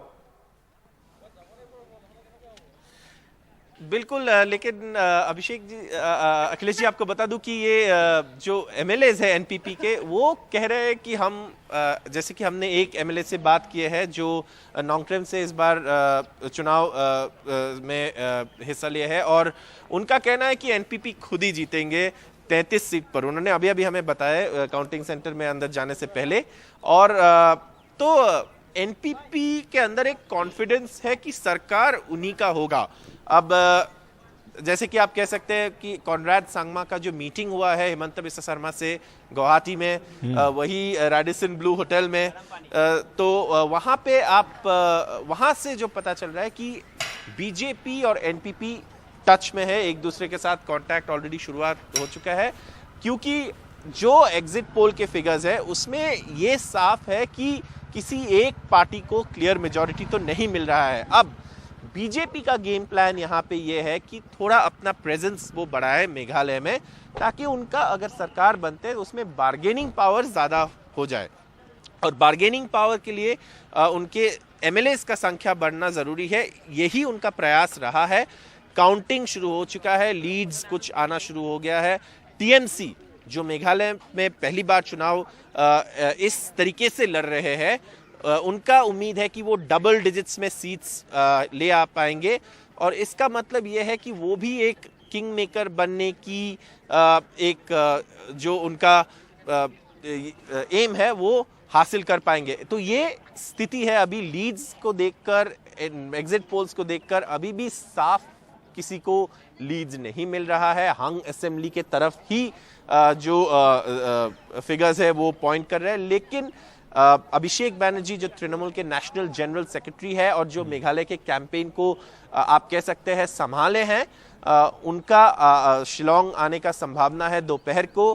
बिल्कुल, लेकिन अभिषेक जी, अखिलेश जी, आपको बता दूं कि ये जो एमएलएज है एनपीपी के, वो कह रहे हैं कि हम जैसे कि हमने एक एमएलए से बात की है जो नोंगट्रेम से इस बार चुनाव में हिस्सा लिया है, और उनका कहना है कि एनपीपी खुद ही जीतेंगे 33 सीट पर। उन्होंने अभी अभी हमें बताया काउंटिंग सेंटर में अंदर जाने से पहले। और तो एनपीपी के अंदर एक कॉन्फिडेंस है कि सरकार उन्हीं का होगा। अब जैसे कि आप कह सकते हैं कि कॉनराड सांगमा का जो मीटिंग हुआ है हिमंत बिस्वा शर्मा से गुवाहाटी में, वही रेडिसन ब्लू होटल में, तो वहां पे आप वहां से जो पता चल रहा है कि बीजेपी और एनपीपी टच में है, एक दूसरे के साथ कांटेक्ट ऑलरेडी शुरुआत हो चुका है, क्योंकि जो एग्जिट पोल के फिगर्स है उसमें ये साफ है कि किसी एक पार्टी को क्लियर मेजॉरिटी तो नहीं मिल रहा है। अब बीजेपी का गेम प्लान यहाँ पे ये है कि थोड़ा अपना प्रेजेंस वो बढ़ाए मेघालय में, ताकि उनका अगर सरकार बनते हैं तो उसमें बार्गेनिंग पावर ज़्यादा हो जाए, और बार्गेनिंग पावर के लिए उनके एमएलएस का संख्या बढ़ना ज़रूरी है। यही उनका प्रयास रहा है। काउंटिंग शुरू हो चुका है, लीड्स कुछ आना शुरू हो गया है। टीएमसी जो मेघालय में पहली बार चुनाव इस तरीके से लड़ रहे हैं, उनका उम्मीद है कि वो डबल डिजिट्स में सीट्स ले आ पाएंगे, और इसका मतलब ये है कि वो भी एक किंग मेकर बनने की एक जो उनका एम है वो हासिल कर पाएंगे। तो ये स्थिति है अभी। लीड्स को देखकर, एग्जिट पोल्स को देखकर अभी भी साफ किसी को लीड्स नहीं मिल रहा है। हंग असेंबली के तरफ ही जो फिगर्स है वो पॉइंट कर रहे हैं, लेकिन अभिषेक बैनर्जी जो तृणमूल के नेशनल जनरल सेक्रेटरी है और जो मेघालय के कैंपेन को आप कह सकते हैं संभाले हैं, उनका शिलोंग आने का संभावना है दोपहर को।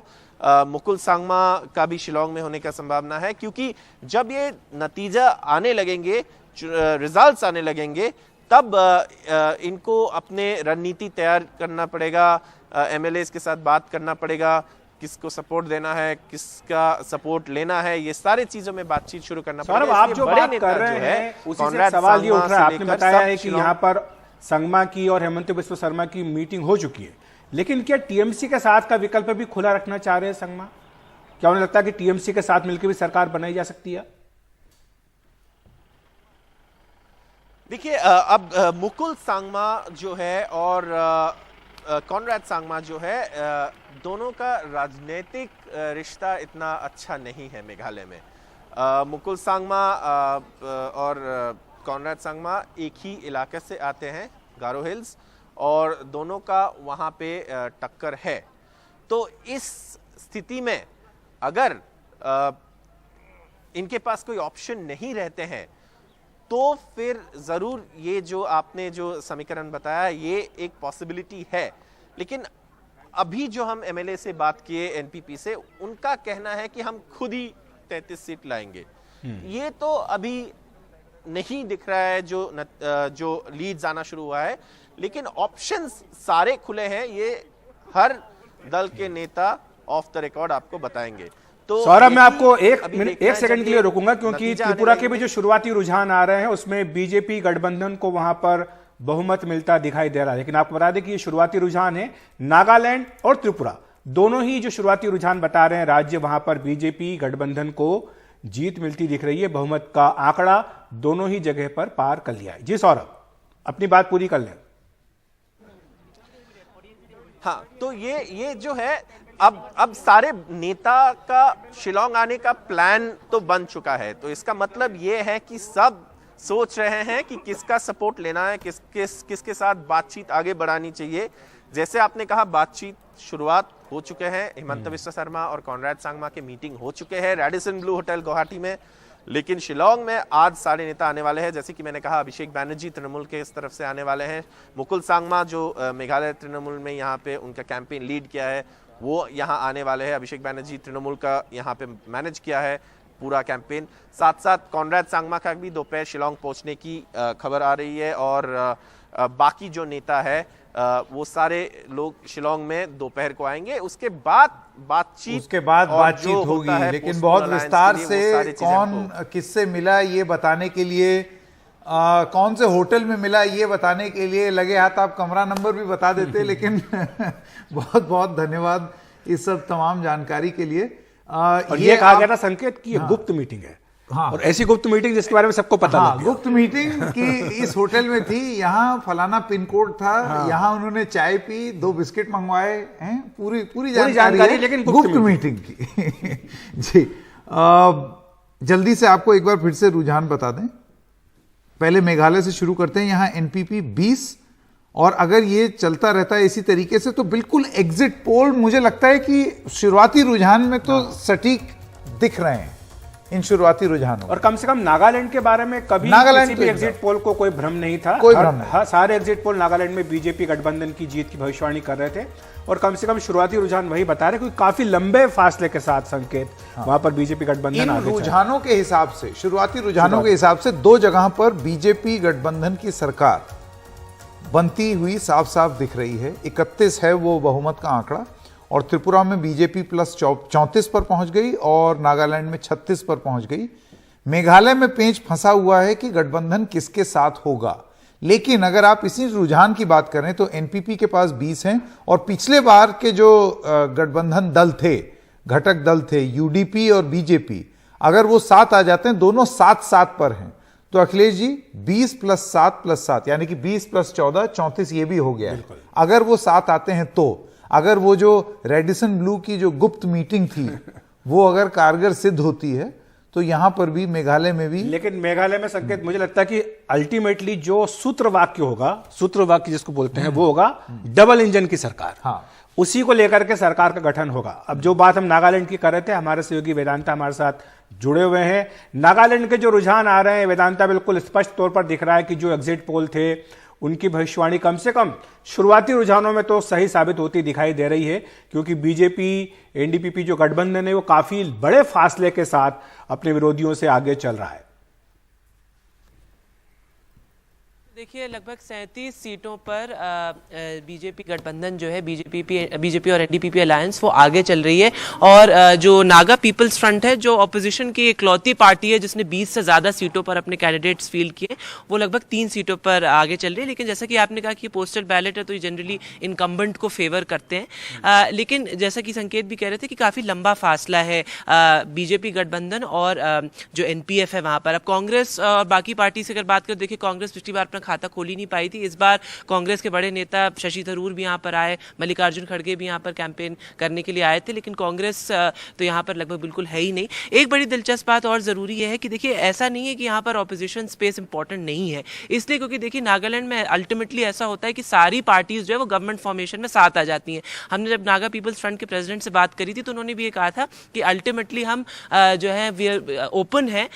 मुकुल सांगमा का भी शिलोंग में होने का संभावना है, क्योंकि जब ये नतीजा आने लगेंगे, रिजल्ट्स आने लगेंगे, तब इनको अपने रणनीति तैयार करना पड़ेगा, एमएलएस के साथ बात करना पड़ेगा, किसको सपोर्ट देना है, किसका सपोर्ट लेना है, ये सारी चीजों में बातचीत शुरू करना पड़ेगा। आप जो बात कर रहे हैं उसी से सवाल ये उठ रहा है। आपने बताया है कि यहाँ पर संगमा की और हेमंत बिस्वा शर्मा की मीटिंग हो चुकी है, लेकिन क्या टीएमसी के साथ का विकल्प भी खुला रखना चाह रहे हैं संगमा? क्या उन्हें लगता है कि टीएमसी के साथ मिलकर भी सरकार बनाई जा सकती है? देखिए, अब मुकुल सांगमा जो है और कॉनराड सांगमा जो है, दोनों का राजनीतिक रिश्ता इतना अच्छा नहीं है मेघालय में। मुकुल सांगमा और कॉनराड सांगमा एक ही इलाके से आते हैं, गारो हिल्स, और दोनों का वहाँ पे टक्कर है। तो इस स्थिति में अगर इनके पास कोई ऑप्शन नहीं रहते हैं तो फिर जरूर ये जो आपने जो समीकरण बताया ये एक पॉसिबिलिटी है। लेकिन अभी जो हम एमएलए से बात किए एनपीपी से, उनका कहना है कि हम खुद ही 33 सीट लाएंगे। ये तो अभी नहीं दिख रहा है जो लीड्स आना शुरू हुआ है, लेकिन ऑप्शंस सारे खुले हैं। ये हर दल के नेता ऑफ द रिकॉर्ड आपको बताएंगे। तो सौरभ, मैं आपको एक सेकंड के लिए रुकूंगा, क्योंकि त्रिपुरा के भी जो शुरुआती रुझान आ रहे हैं उसमें बीजेपी गठबंधन को वहां पर बहुमत मिलता दिखाई दे रहा है। लेकिन आपको बता दें कि ये शुरुआती रुझान है, नागालैंड और त्रिपुरा दोनों ही जो शुरुआती रुझान बता रहे हैं राज्य, वहां पर बीजेपी गठबंधन को जीत मिलती दिख रही है। बहुमत का आंकड़ा दोनों ही जगह पर पार कर लिया है। जी सौरभ, अपनी बात पूरी कर लें। हाँ, तो ये जो है अब सारे नेता का शिलोंग आने का प्लान तो बन चुका है। तो इसका मतलब ये है कि सब सोच रहे हैं कि किसका सपोर्ट लेना है, किसके साथ बातचीत आगे बढ़ानी चाहिए। जैसे आपने कहा, बातचीत शुरुआत हो चुके हैं। हिमंत बिस्वा शर्मा और कॉनराड सांगमा के मीटिंग हो चुके हैं रेडिसन ब्लू होटल गुवाहाटी में। लेकिन शिलोंग में आज सारे नेता आने वाले हैं। जैसे कि मैंने कहा, अभिषेक बैनर्जी तृणमूल के इस तरफ से आने वाले हैं। मुकुल सांगमा जो मेघालय तृणमूल में यहाँ पे उनका कैंपेन लीड किया है, वो यहाँ आने वाले हैं। अभिषेक बैनर्जी तृणमूल का यहाँ पे मैनेज किया है पूरा कैंपेन। साथ साथ कॉनराड सांगमा का भी दोपहर शिलोंग पहुंचने की खबर आ रही है। और बाकी जो नेता है वो सारे लोग शिलोंग में दोपहर को आएंगे। उसके बाद बातचीत होगी, लेकिन बहुत विस्तार से कौन किससे मिला ये बताने के लिए, कौन से होटल में मिला ये बताने के लिए लगे हाथ आप कमरा नंबर भी बता देते। लेकिन बहुत बहुत धन्यवाद इस सब तमाम जानकारी के लिए। और ये कहा गया था संकेत की ये गुप्त मीटिंग है। हाँ, और ऐसी गुप्त मीटिंग जिसके बारे में सबको पता लग गया। गुप्त मीटिंग की इस होटल में थी, यहाँ फलाना पिन कोड था। हाँ, यहाँ उन्होंने चाय पी, 2 बिस्किट मंगवाए हैं, पूरी जानकारी लेकिन गुप्त मीटिंग की। जी, जल्दी से आपको एक बार फिर से रुझान बता दें। पहले मेघालय से शुरू करते हैं। यहाँ एनपीपी 20, और अगर ये चलता रहता है इसी तरीके से तो बिल्कुल एग्जिट पोल मुझे लगता है कि शुरुआती रुझान में तो सटीक दिख रहे हैं इन शुरुआती रुझानों। और कम से कम नागालैंड के बारे में कभी किसी भी एग्जिट पोल को कोई भ्रम नहीं था। सारे एग्जिट पोल नागालैंड में बीजेपी गठबंधन की जीत की भविष्यवाणी कर रहे थे। और कम से कम शुरुआती रुझान वही बता रहे, क्योंकि काफी लंबे फासले के साथ संकेत वहां पर बीजेपी गठबंधन आगे रुझानों के हिसाब से, शुरुआती रुझानों के हिसाब से 2 जगह पर बीजेपी गठबंधन की सरकार बनती हुई साफ साफ दिख रही है। 31 है वो बहुमत का आंकड़ा, और त्रिपुरा में बीजेपी प्लस 34 पर पहुंच गई और नागालैंड में 36 पर पहुंच गई। मेघालय में पेंच फंसा हुआ है कि गठबंधन किसके साथ होगा। लेकिन अगर आप इसी रुझान की बात करें तो एनपीपी के पास 20 हैं, और पिछले बार के जो गठबंधन दल थे, घटक दल थे यूडीपी और बीजेपी, अगर वो 7 आ जाते हैं, दोनों 7-7 पर हैं, तो अखिलेश जी 20 + 7 + 7 यानी कि 20 + 14 34 ये भी हो गया है। अगर वो 7 आते हैं तो, अगर वो जो रेडिसन ब्लू की जो गुप्त मीटिंग थी वो अगर कारगर सिद्ध होती है तो यहां पर भी, मेघालय में भी। लेकिन मेघालय में संकेत मुझे लगता है कि अल्टीमेटली जो सूत्र वाक्य होगा, सूत्र वाक्य जिसको बोलते हैं, वो होगा डबल इंजन की सरकार। हाँ, उसी को लेकर के सरकार का गठन होगा। अब जो बात हम नागालैंड की कर रहे थे, हमारे सहयोगी वेदांता हमारे साथ जुड़े हुए हैं। नागालैंड के जो रुझान आ रहे हैं, वेदांता, बिल्कुल स्पष्ट तौर पर दिख रहा है कि जो एग्जिट पोल थे उनकी भविष्यवाणी कम से कम शुरुआती रुझानों में तो सही साबित होती दिखाई दे रही है, क्योंकि बीजेपी एनडीपीपी जो गठबंधन है वो काफी बड़े फासले के साथ अपने विरोधियों से आगे चल रहा है। देखिए, लगभग 37 सीटों पर बीजेपी गठबंधन जो है, बीजेपी और एनडीपीपी अलायंस, वो आगे चल रही है। और जो नागा पीपल्स फ्रंट है, जो ऑपोजिशन की इकलौती पार्टी है जिसने 20 से ज़्यादा सीटों पर अपने कैंडिडेट्स फील्ड किए, वो लगभग 3 सीटों पर आगे चल रही है। लेकिन जैसा कि आपने कहा कि पोस्टल बैलेट है तो ये जनरली इनकम्बेंट को फेवर करते हैं। लेकिन जैसा कि संकेत भी कह रहे थे कि काफ़ी लंबा फासला है बीजेपी गठबंधन और जो एनपीएफ है वहाँ पर। अब कांग्रेस और बाकी पार्टी से अगर बात करें, देखिए कांग्रेस पिछली बार अपना खाता खोल ही नहीं पाई थी। इस बार कांग्रेस के बड़े नेता शशि थरूर भी यहाँ पर आए, मल्लिकार्जुन खड़गे भी यहाँ पर कैंपेन करने के लिए आए थे, लेकिन कांग्रेस तो यहाँ पर लगभग बिल्कुल है ही नहीं। एक बड़ी दिलचस्प बात और ज़रूरी है कि देखिए ऐसा नहीं है कि यहाँ पर ऑपोजिशन स्पेस इंपॉर्टेंट नहीं है, इसलिए क्योंकि देखिए नागालैंड में अल्टीमेटली ऐसा होता है कि सारी पार्टीज जो है वो गवर्नमेंट फॉर्मेशन में साथ आ जाती हैं। हमने जब नागा पीपल्स फ्रंट के प्रेसिडेंट से बात करी थी तो उन्होंने भी ये कहा था कि अल्टीमेटली हम जो है वी ओपन है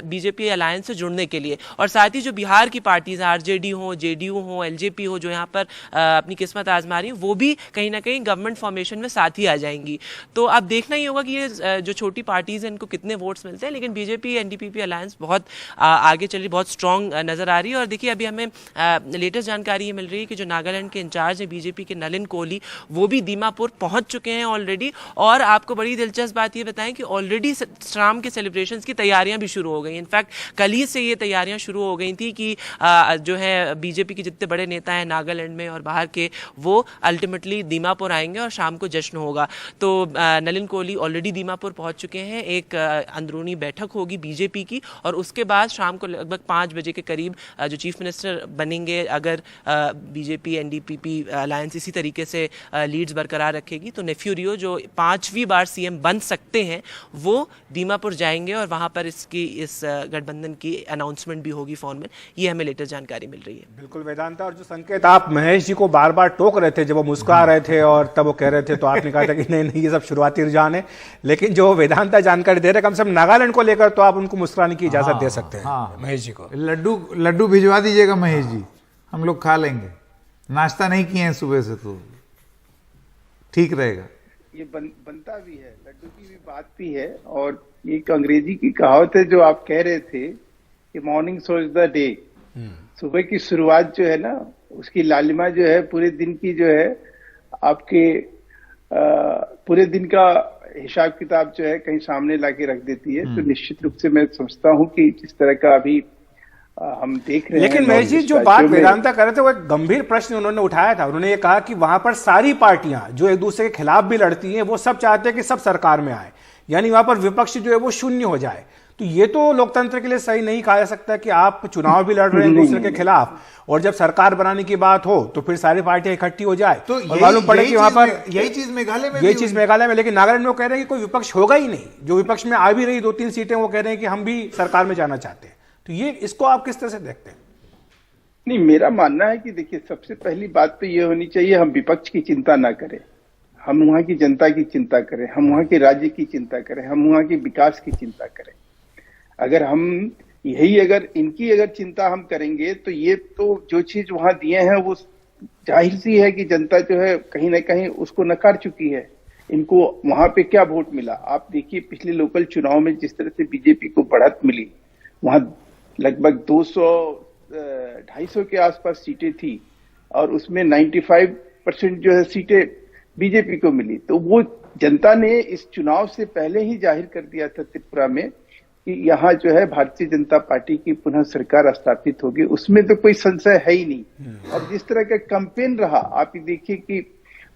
बीजेपी अलायंस से जुड़ने के लिए। और साथ ही जो बिहार की पार्टीज आरजेडी हो, जेडीयू हो, एलजेपी हो, जो यहाँ पर अपनी किस्मत आजमा रही हैं, वो भी कहीं ना कहीं गवर्नमेंट फॉर्मेशन में साथ ही आ जाएंगी। तो अब देखना ही होगा कि ये जो छोटी पार्टीज हैं इनको कितने वोट्स मिलते हैं, लेकिन बीजेपी एनडीपीपी अलायंस बहुत आगे चली, बहुत स्ट्रांग नजर आ रही है। और देखिए अभी हमें लेटेस्ट जानकारी ये मिल रही है कि जो नागालैंड के इंचार्ज है बीजेपी के नलिन कोहली, वो भी दीमापुर पहुंच चुके हैं ऑलरेडी। और आपको बड़ी दिलचस्प बात ये बताएं कि ऑलरेडी शाम के सेलिब्रेशंस की तैयारियां भी शुरू हो गई। इनफैक्ट कल ही से ये तैयारियां शुरू हो गई थी कि जो है बीजेपी के जितने बड़े नेता हैं नागालैंड में और बाहर के, वो अल्टीमेटली दीमापुर आएंगे और शाम को जश्न होगा। तो नलिन कोहली ऑलरेडी दीमापुर पहुंच चुके हैं। एक अंदरूनी बैठक होगी बीजेपी की और उसके बाद शाम को लगभग 5 बजे के करीब जो चीफ मिनिस्टर बनेंगे, अगर बीजेपी एनडीपीपी अलायंस इसी तरीके से लीड्स बरकरार रखेगी, तो नेफ्यू रियो जो 5वीं बार सीएम बन सकते हैं वो दीमापुर जाएंगे और वहां पर इस गठबंधन की अनाउंसमेंट भी होगी फॉर्मल। ये हमें लेटेस्ट जानकारी मिल रही है। बिल्कुल वेदांता, और जो संकेत आप महेश जी को बार बार टोक रहे थे जब वो मुस्कुरा रहे थे और तब वो कह रहे थे, तो आपने कहा था कि नहीं नहीं ये सब शुरुआती रुझान है, लेकिन जो वेदांता जानकारी दे रहे कम से कम नागालैंड को लेकर तो आप उनको मुस्कुराने की इजाजत दे सकते हैं। महेश जी को लड्डू भिजवा दीजिएगा महेश जी, हम लोग खा लेंगे, नाश्ता नहीं किए हैं सुबह से तो ठीक रहेगा। ये बनता भी है, लड्डू की भी बात भी है। और एक अंग्रेजी की कहावत है जो आप कह रहे थे कि morning show is the day. सुबह की शुरुआत जो है ना, उसकी लालिमा जो है पूरे दिन की जो है आपके पूरे दिन का हिसाब किताब जो है कहीं सामने लाके रख देती है। तो निश्चित रूप से मैं समझता हूँ कि जिस तरह का अभी हम देख रहे हैं। लेकिन महेश जी जो बात वेदांता कर रहे थे वो एक गंभीर प्रश्न उन्होंने उठाया था। उन्होंने ये कहा कि वहां पर सारी पार्टियां जो एक दूसरे के खिलाफ भी लड़ती हैं वो सब चाहते हैं कि सब सरकार में आए, यानी वहां पर विपक्ष जो है वो शून्य हो जाए। तो ये तो लोकतंत्र के लिए सही नहीं कहा जा सकता कि आप चुनाव भी लड़ रहे हैं एक दूसरे के खिलाफ और जब सरकार बनाने की बात हो तो फिर सारी पार्टियां इकट्ठी हो जाए। तो मालूम पड़े कि वहां पर यही चीज मेघालय में, लेकिन नागालैंड में वो कह रहे हैं कि कोई विपक्ष होगा ही नहीं। जो विपक्ष में आ भी रही 2-3 सीटें वो कह रहे हैं कि हम भी सरकार में जाना चाहते हैं। तो ये इसको आप किस तरह से देखते हैं? नहीं, मेरा मानना है कि देखिए सबसे पहली बात तो ये होनी चाहिए, हम विपक्ष की चिंता ना करें, हम वहां की जनता की चिंता करें, हम वहां के राज्य की चिंता करें, हम वहां के विकास की चिंता करें। अगर हम अगर इनकी चिंता हम करेंगे तो ये तो जो चीज वहां दिए हैं वो जाहिर सी है कि जनता जो है कहीं ना कहीं उसको नकार चुकी है। इनको वहां पे क्या वोट मिला आप देखिए, पिछले लोकल चुनाव में जिस तरह से बीजेपी को बढ़त मिली, वहां लगभग 200-250 के आसपास सीटें थी और उसमें 95% जो है सीटें बीजेपी को मिली। तो वो जनता ने इस चुनाव से पहले ही जाहिर कर दिया था त्रिपुरा में कि यहाँ जो है भारतीय जनता पार्टी की पुनः सरकार स्थापित होगी, उसमें तो कोई संशय है ही नहीं। और जिस तरह का कैंपेन रहा, आप ये देखिए कि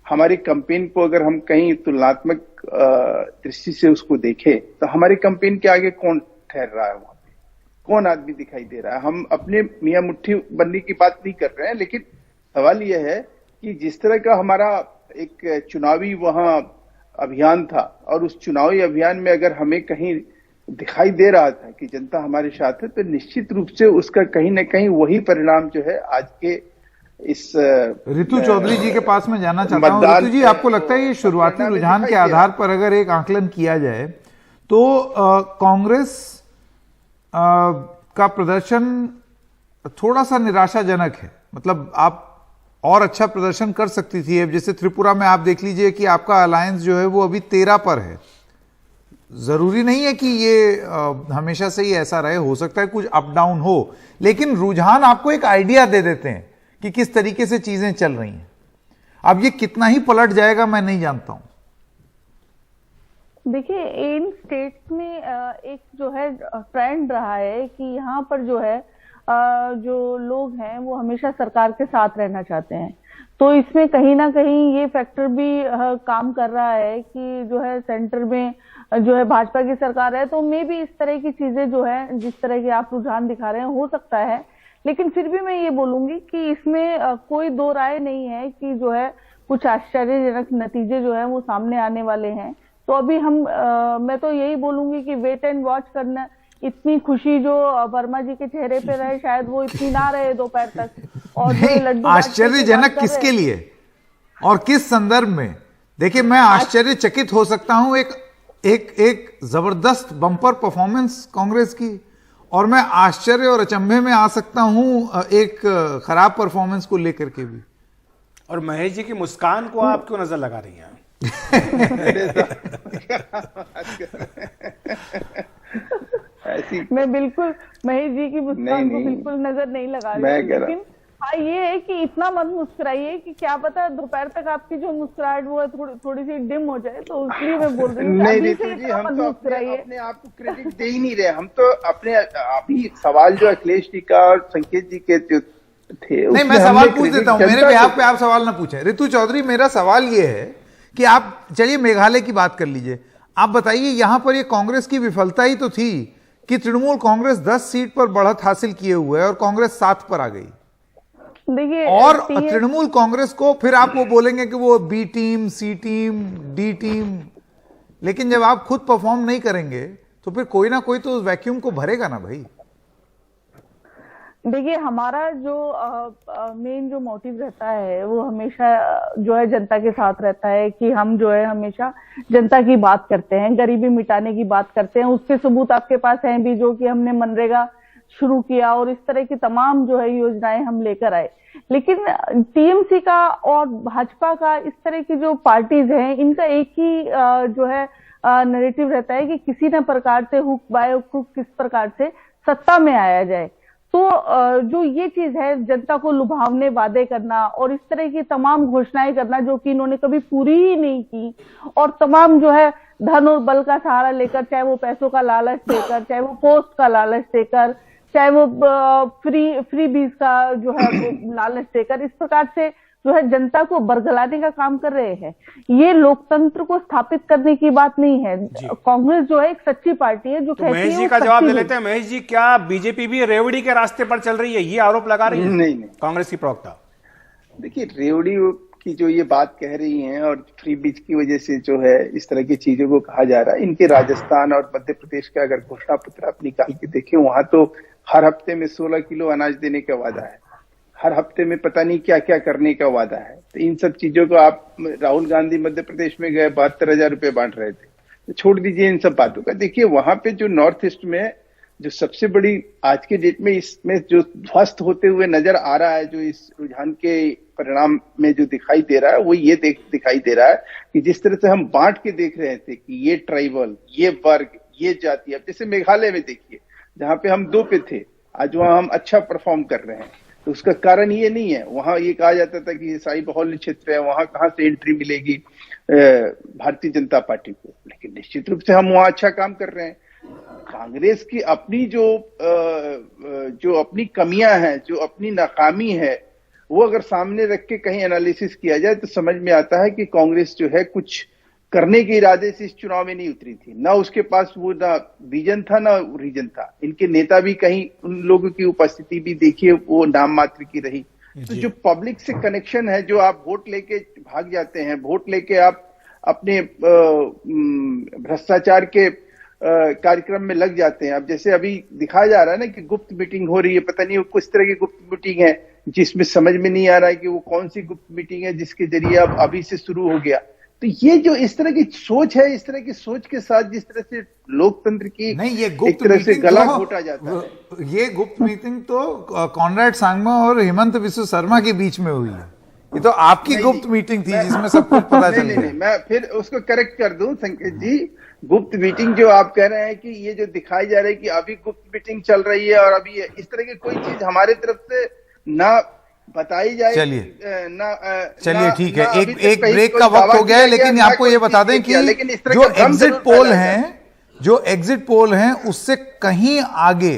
हमारे कैंपेन को अगर हम कहीं तुलनात्मक दृष्टि से उसको देखें तो हमारे कैंपेन के आगे कौन ठहर रहा है, वहां पे कौन आदमी दिखाई दे रहा है। हम अपने मियां मुट्ठी बनने की बात नहीं कर रहे हैं, लेकिन सवाल यह है कि जिस तरह का हमारा एक चुनावी वहां अभियान था और उस चुनावी अभियान में अगर हमें कहीं दिखाई दे रहा था कि जनता हमारे साथ है, तो निश्चित रूप से उसका कहीं ना कहीं वही परिणाम जो है आज के इस ऋतु चौधरी जी के पास में जाना चाहता हूं। ऋतु जी, आपको लगता है ये शुरुआती रुझान के आधार पर अगर एक आकलन किया जाए तो कांग्रेस का प्रदर्शन थोड़ा सा निराशाजनक है? मतलब आप और अच्छा प्रदर्शन कर सकती थी। अब जैसे त्रिपुरा में आप देख लीजिए कि आपका अलायंस जो है वो अभी 13 पर है। जरूरी नहीं है कि ये हमेशा से ही ऐसा रहे, हो सकता है कुछ अप डाउन हो, लेकिन रुझान आपको एक आइडिया दे देते हैं कि किस तरीके से चीजें चल रही हैं। अब ये कितना ही पलट जाएगा मैं नहीं जानता हूं। देखिए, इन स्टेट्स में एक जो है ट्रेंड रहा है कि यहाँ पर जो है जो लोग हैं वो हमेशा सरकार के साथ रहना चाहते हैं। तो इसमें कहीं ना कहीं ये फैक्टर भी काम कर रहा है कि जो है सेंटर में जो है भाजपा की सरकार है, तो मे भी इस तरह की चीजें जो है जिस तरह की आप रुझान दिखा रहे हैं हो सकता है। लेकिन फिर भी मैं ये बोलूंगी कि इसमें कोई दो राय नहीं है कि जो है कुछ आश्चर्यजनक नतीजे जो है वो सामने आने वाले हैं। तो अभी मैं तो यही बोलूंगी कि वेट एंड वॉच करना। इतनी खुशी जो वर्मा जी के चेहरे पे रहे शायद वो इतनी ना रहे दोपहर तक। और लड्डू आश्चर्यजनक किसके लिए और किस संदर्भ में? देखिए, मैं आश्चर्यचकित हो सकता हूं एक जबरदस्त बम्पर परफॉर्मेंस कांग्रेस की, और मैं आश्चर्य और अचंभे में आ सकता हूं एक खराब परफॉर्मेंस को लेकर के भी। और महेश जी की मुस्कान को आप क्यों नजर लगा रही हैं? मैं बिल्कुल महेश जी की मुस्कान को बिल्कुल नजर नहीं लगा रही, लेकिन हाँ ये है कि इतना मत मुस्कुराइए कि क्या पता दोपहर तक आपकी जो मुस्कुराहट वो है थोड़ी सी डिम हो जाए, तो इसलिए मैं बोल रही हूँ। नहीं रितु जी, हम तो अपने आप को क्रेडिट दे ही नहीं रहे। हम तो अपने अभी सवाल जो अखिलेश जी का और संकेत जी के जो थे, नहीं, मैं सवाल पूछ देता हूँ, मेरे बिहाफ पे आप सवाल ना पूछें। रितु चौधरी, मेरा सवाल ये है कि आप चलिए मेघालय की बात कर लीजिए। आप बताइए, यहां पर ये कांग्रेस की विफलता ही तो थी कि तृणमूल कांग्रेस 10 सीट पर बढ़त हासिल किए हुए है और कांग्रेस 7 पर आ गई। देखिए, और तृणमूल कांग्रेस को फिर आप वो बोलेंगे कि वो बी टीम, सी टीम, डी टीम, लेकिन जब आप खुद परफॉर्म नहीं करेंगे तो फिर कोई ना कोई तो उस वैक्यूम को भरेगा ना भाई। देखिए, हमारा जो मेन जो मोटिव रहता है वो हमेशा जो है जनता के साथ रहता है कि हम जो है हमेशा जनता की बात करते हैं, गरीबी मिटाने की बात करते हैं। उसके सबूत आपके पास हैं भी, जो कि हमने मनरेगा शुरू किया और इस तरह की तमाम जो है योजनाएं हम लेकर आए। लेकिन टीएमसी का और भाजपा का, इस तरह की जो पार्टीज हैं, इनका एक ही जो है नैरेटिव रहता है कि किसी न प्रकार से हुक बाय हुक किस प्रकार से सत्ता में आया जाए। तो जो ये चीज है, जनता को लुभावने वादे करना और इस तरह की तमाम घोषणाएं करना जो कि इन्होंने कभी पूरी ही नहीं की, और तमाम जो है धन और बल का सहारा लेकर, चाहे वो पैसों का लालच देकर, चाहे वो पोस्ट का लालच देकर, चाहे वो फ्री बीज का जो है लालच देकर, इस प्रकार से जो है जनता को बरगलाने का काम कर रहे हैं। ये लोकतंत्र को स्थापित करने की बात नहीं है। कांग्रेस जो है एक सच्ची पार्टी है जो तो महेश जी का जवाब दे लेते हैं। महेश जी, क्या बीजेपी भी रेवड़ी के रास्ते पर चल रही है, ये आरोप लगा रही है नहीं कांग्रेस की प्रवक्ता? देखिए, रेवड़ी की जो ये बात कह रही हैं और फ्री बीज की वजह से जो है इस तरह की चीजों को कहा जा रहा है, इनके राजस्थान और मध्य प्रदेश का अगर घोषणा पत्र आप निकाल के देखें, वहां तो हर हफ्ते में 16 किलो अनाज देने का वादा है, हर हफ्ते में पता नहीं क्या क्या करने का वादा है। तो इन सब चीजों को आप, राहुल गांधी मध्य प्रदेश में गए 72,000 रुपए बांट रहे थे, तो छोड़ दीजिए इन सब बातों का। देखिए, वहां पे जो नॉर्थ ईस्ट में जो सबसे बड़ी आज के डेट में इसमें जो ध्वस्त होते हुए नजर आ रहा है, जो इस रुझान के परिणाम में जो दिखाई दे रहा है, वो ये दिखाई दे रहा है कि जिस तरह से हम बांट के देख रहे थे कि ये ट्राइबल, ये वर्ग, ये जाति, अब जैसे मेघालय में देखिए जहां पे हम 2 पे थे, आज वहां हम अच्छा परफॉर्म कर रहे हैं। तो उसका कारण ये नहीं है, वहां ये कहा जाता था कि ईसाई बहुल्य क्षेत्र है, वहां कहां से एंट्री मिलेगी भारतीय जनता पार्टी को, लेकिन निश्चित रूप से हम वहां अच्छा काम कर रहे हैं। कांग्रेस की अपनी जो अपनी कमियां हैं, जो अपनी नाकामी है, वो अगर सामने रख के कहीं एनालिसिस किया जाए तो समझ में आता है कि कांग्रेस जो है कुछ करने के इरादे से इस चुनाव में नहीं उतरी थी। ना उसके पास वो ना विजन था ना रीजन था। इनके नेता भी कहीं, उन लोगों की उपस्थिति भी देखिए वो नाम मात्र की रही। तो जो पब्लिक से कनेक्शन है, जो आप वोट लेके भाग जाते हैं, वोट लेके आप अपने भ्रष्टाचार के कार्यक्रम में लग जाते हैं। अब जैसे अभी दिखाया जा रहा है ना कि गुप्त मीटिंग हो रही है, पता नहीं वो किस तरह की गुप्त मीटिंग है, जिसमें समझ में नहीं आ रहा है कि वो कौन सी गुप्त मीटिंग है जिसके जरिए अब अभी से शुरू हो गया। तो ये जो इस तरह की सोच है, इस तरह की सोच के साथ जिस तरह से लोकतंत्र की नहीं, ये गुप्त एक तरह से गला तो घोटा जाता है। ये गुप्त मीटिंग तो कॉनराड सांगमा और हेमंत विश्व शर्मा के बीच में हुई है। ये तो आपकी गुप्त मीटिंग थी जिसमें सब कुछ पता चल गया। नहीं, मैं फिर उसको करेक्ट कर दूं संकेत जी। गुप्त मीटिंग जो आप कह रहे हैं कि ये जो दिखाई जा रहा है कि अभी गुप्त मीटिंग चल रही है और अभी इस तरह की कोई चीज हमारे तरफ से ना बताई जाए। चलिए ठीक है, एक ब्रेक का वक्त हो गया है, लेकिन आपको ये बता दें कि जो एग्जिट पोल हैं उससे कहीं आगे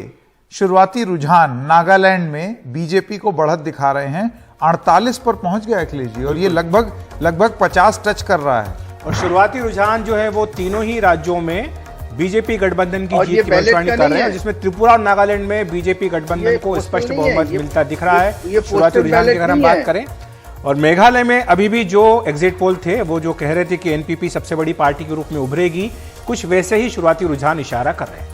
शुरुआती रुझान नागालैंड में बीजेपी को बढ़त दिखा रहे हैं। 48 पर पहुंच गया अखिलेश जी, और ये लगभग 50 टच कर रहा है। और शुरुआती रुझान जो है वो तीनों ही राज्यों में बीजेपी गठबंधन की और ये जीत की बैलेट भविष्यवाणी का कर नहीं रहे हैं, है। जिसमें त्रिपुरा और नागालैंड में बीजेपी गठबंधन ये को पोस्टल स्पष्ट नहीं है, बहुमत ये- मिलता दिख रहा है। ये शुरुआती पोस्टल रुझान की बैलेट अगर हम नहीं बात है। करें, और मेघालय में अभी भी जो एग्जिट पोल थे वो जो कह रहे थे कि एनपीपी सबसे बड़ी पार्टी के रूप में उभरेगी, कुछ वैसे ही शुरुआती रुझान इशारा कर रहे हैं।